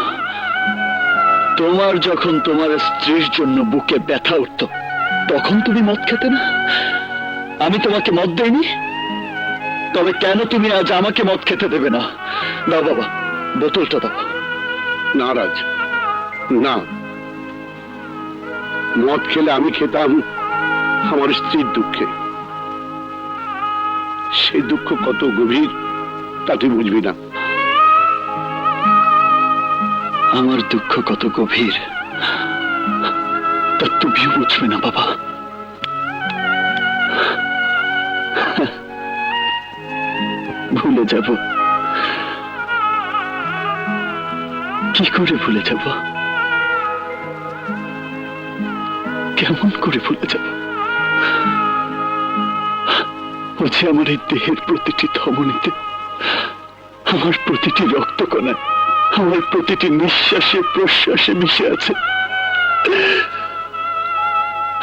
তোমার যখন তোমার স্ত্রীর জন্য বুকে ব্যথা উঠত, তখন তুমি মদ খেতে না? আমি তোমাকে মদ দেইনি? তবে কেন তুমি আজ আমাকে মদ খেতে দেবে না? দাও বাবা, বোতলটা দাও। না রাজ, না। মদ খেলে আমি খেতাম আমার স্ত্রীর দুঃখে। সেই দুঃখ কত গভীর তা তুই বুঝবি না। আমার দুঃখ কত গভীর তা তুমিও বুঝবে না বাবা। ভুলে যাব? কি করে ভুলে যাব? কেমন করে ভুলে যাব? ও যে আমার এই দেহের প্রতিটি ধমনীতে, আমার প্রতিটি রক্তকণায়, আমার প্রতিটি নিঃশ্বাসে প্রশ্বাসে মিশে আছে।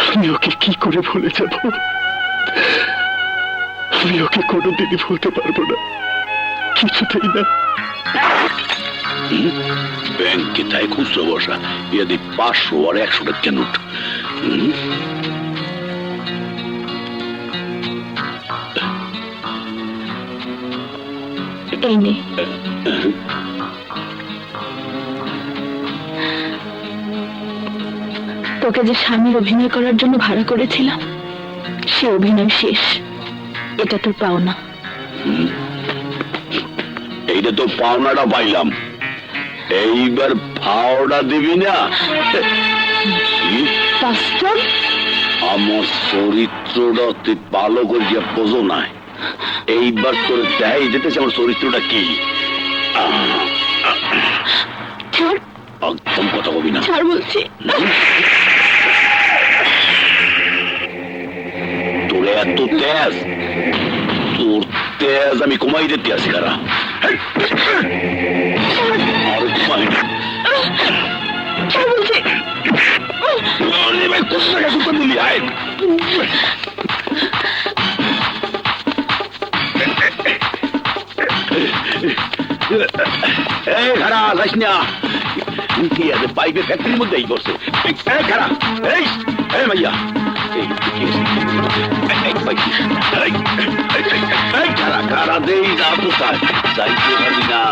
আমি ওকে কি করে ভুলে যাব? আমি ওকে কোনোদিনই ভুলতে পারবো না, কিছুতেই না। ব্যাংকে তাই খুচরো বসা, যদি 500 আর 100 টাকা নোট। এই নে। তোকে যে স্বামীর অভিনয় করার জন্য ভাড়া করেছিলাম, সে অভিনয় শেষ। এটা তোর পাওনা। এইটা তো পাওনাটা পাইলাম, এইবার ভাওটা দিবি না? বাস্তব আমার চরিত্রটা তুই ভালো করিয়া বোঝো নাই। এইবার তোর দেখাই যেতেছে আমার চরিত্রটা কি। ছাড়, একদম কথা কবি না। ছাড় বলছি। তোর এত তেজ, তোর তেজ আমি কমাই দিতে আসি কারা। আর কমাই না। ছাড় বলছি। কত টাকা সুতো দিলি? আয় এই খারা যাস না। কি আছে পাইপের ফ্যাক্টরির মধ্যে এই করছে। এই খারা, এই এই মাইয়া, এই কি এই খারা খারা দেই না কোথায় যাইতে পারবি না।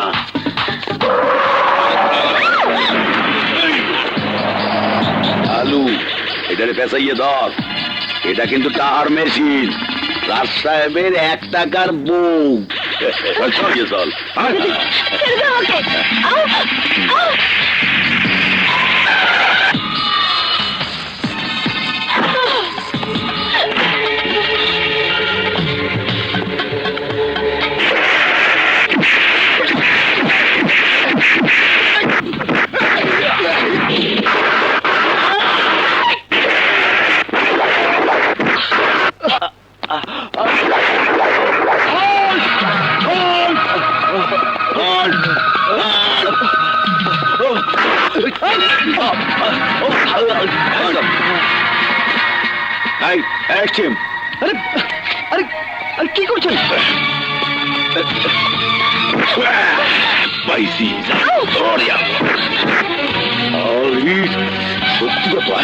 আলু এটারে পেঁচাইয়ে ধর, এটা কিন্তু টাহার মেশিন। রাজ সাহেবের 1 টাকার বউ। চল আরে আরে আরে কি করছেন? পাইছি সত্যি কথা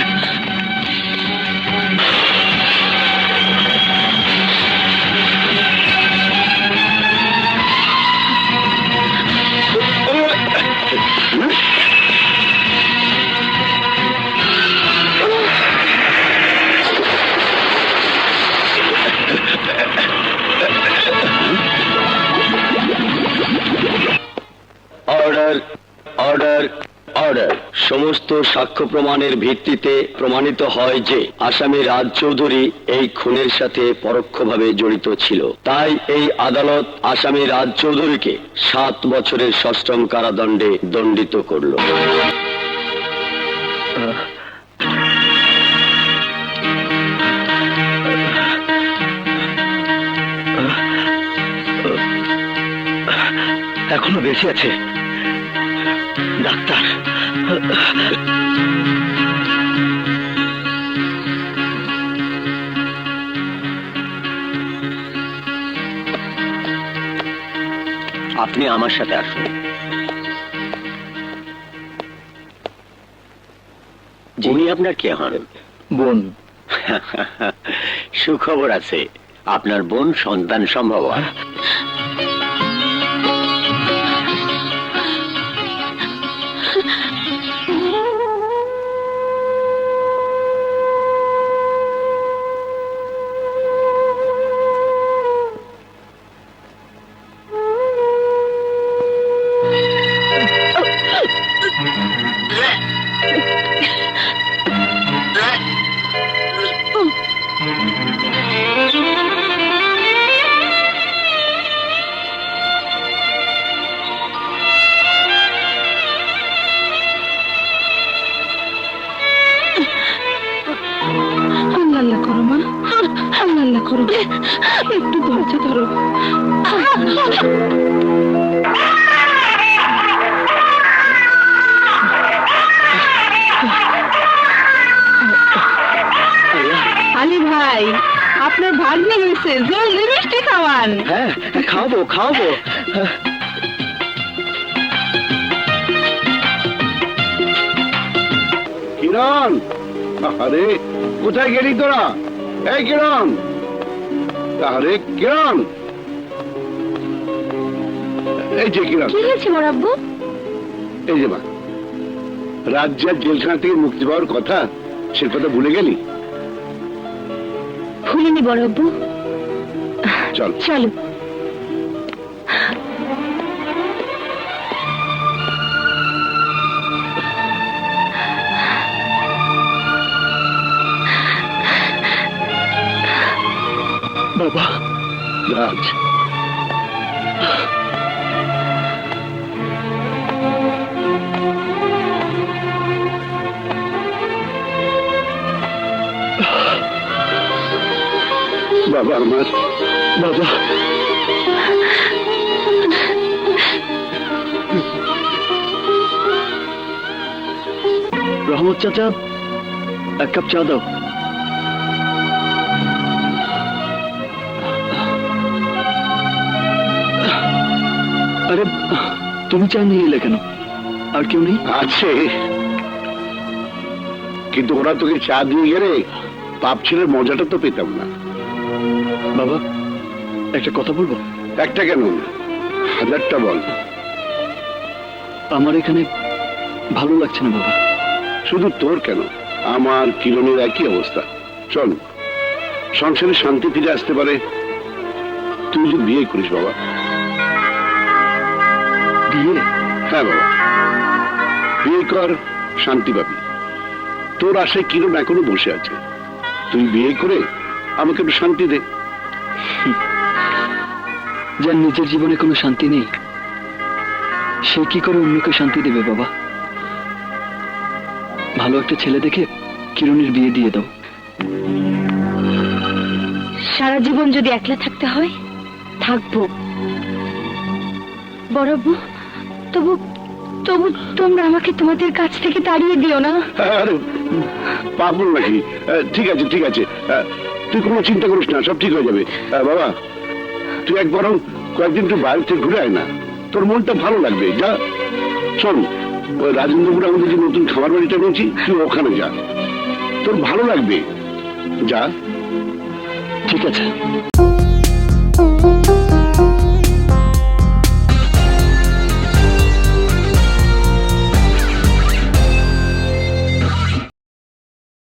অর্ডার অর্ডার অর্ডার। সমস্ত সাক্ষ্য প্রমাণের ভিত্তিতে প্রমাণিত হয় যে আসামি রাজ চৌধুরী এই খুনের সাথে পরোক্ষভাবে জড়িত ছিল। তাই এই আদালত আসামি রাজ চৌধুরীকে 7 বছরের সশ্রম কারাদণ্ডে দণ্ডিত করল। এখনো বেঁচে আছে ডাক্তার। আপনি আমার সাথে আসুন। উনি আপনার কে হন? বোন। সুখবর আছে, আপনার বোন সন্তান সম্ভব। আল্লাহ করো মা, আল্লাহ করো, একটু ধৈর্য ধরো। আলী ভাই, আপনার ভাগ্নে হয়েছে, জলদি মিষ্টি খাওয়ান। হ্যাঁ খাওয়াবো খাওয়াবো। কিরণ, আরে কোথায় গেলি তোরা? এই কিরণ, আরে কিরণ, এই যে কিরণ, কি হয়েছে বড় আব্বু? এই যে মা, রাজ্যের জেলখানা থেকে মুক্তি পাওয়ার কথা, সে কথা ভুলে গেলি? ভুলিনি বড় আব্বু, চল চলো। বাবা। রাজ, বাবা আমার, বাবা। রহমত চাচা, এক কাপ চা দাও। আরে তুমি চা নিয়ে এলে কেন? আর কেউ নেই? আছে, কিন্তু ওরা তোকে চা দিয়ে গেলে পাপ ছেলের মজাটা তো পেতাম না। বাবা, একটা কথা বলবো? একটা কেন, 1000টা বল। আমার এখানে ভালো লাগছে না বাবা। শুধু তোর কেন, আমার কিরণের একই অবস্থা। চল, সংসারে শান্তি ফিরে আসতে পারে তুই যদি বিয়ে করিস বাবা। বিয়ে? হ্যাঁ বাবা, বিয়ে কর, শান্তি পাবি। তোর আশায় কিরণ এখনো বসে আছে, তুই বিয়ে করে আমাকে একটু শান্তি দে। যার নিজের জীবনে কোনো শান্তি নেই, সে কি করে অন্যকে শান্তি দেবে বাবা? ভালো একটা ছেলে দেখে কিরণের বিয়ে দিয়ে দাও। সারা জীবন যদি একলা থাকতে হয়, থাকবো। বড় আব্বু, তবু তবু তোমরা আমাকে তোমাদের কাছ থেকে তাড়িয়ে দিও না। আরে পাগল নাকি? ঠিক আছে ঠিক আছে, তুই কোনো চিন্তা করিস না, সব ঠিক হয়ে যাবে। বাবা তুই একবার কয়েকদিন তুই বাইরে থেকে ঘুরে আয় না, তোর মনটা ভালো লাগবে। যা শোন, ওই রাজেন্দ্রপুরে আমাদের যে নতুন খাবার বাড়িটা রয়েছি, তুই ওখানে যা, তোর ভালো লাগবে। যা। ঠিক আছে।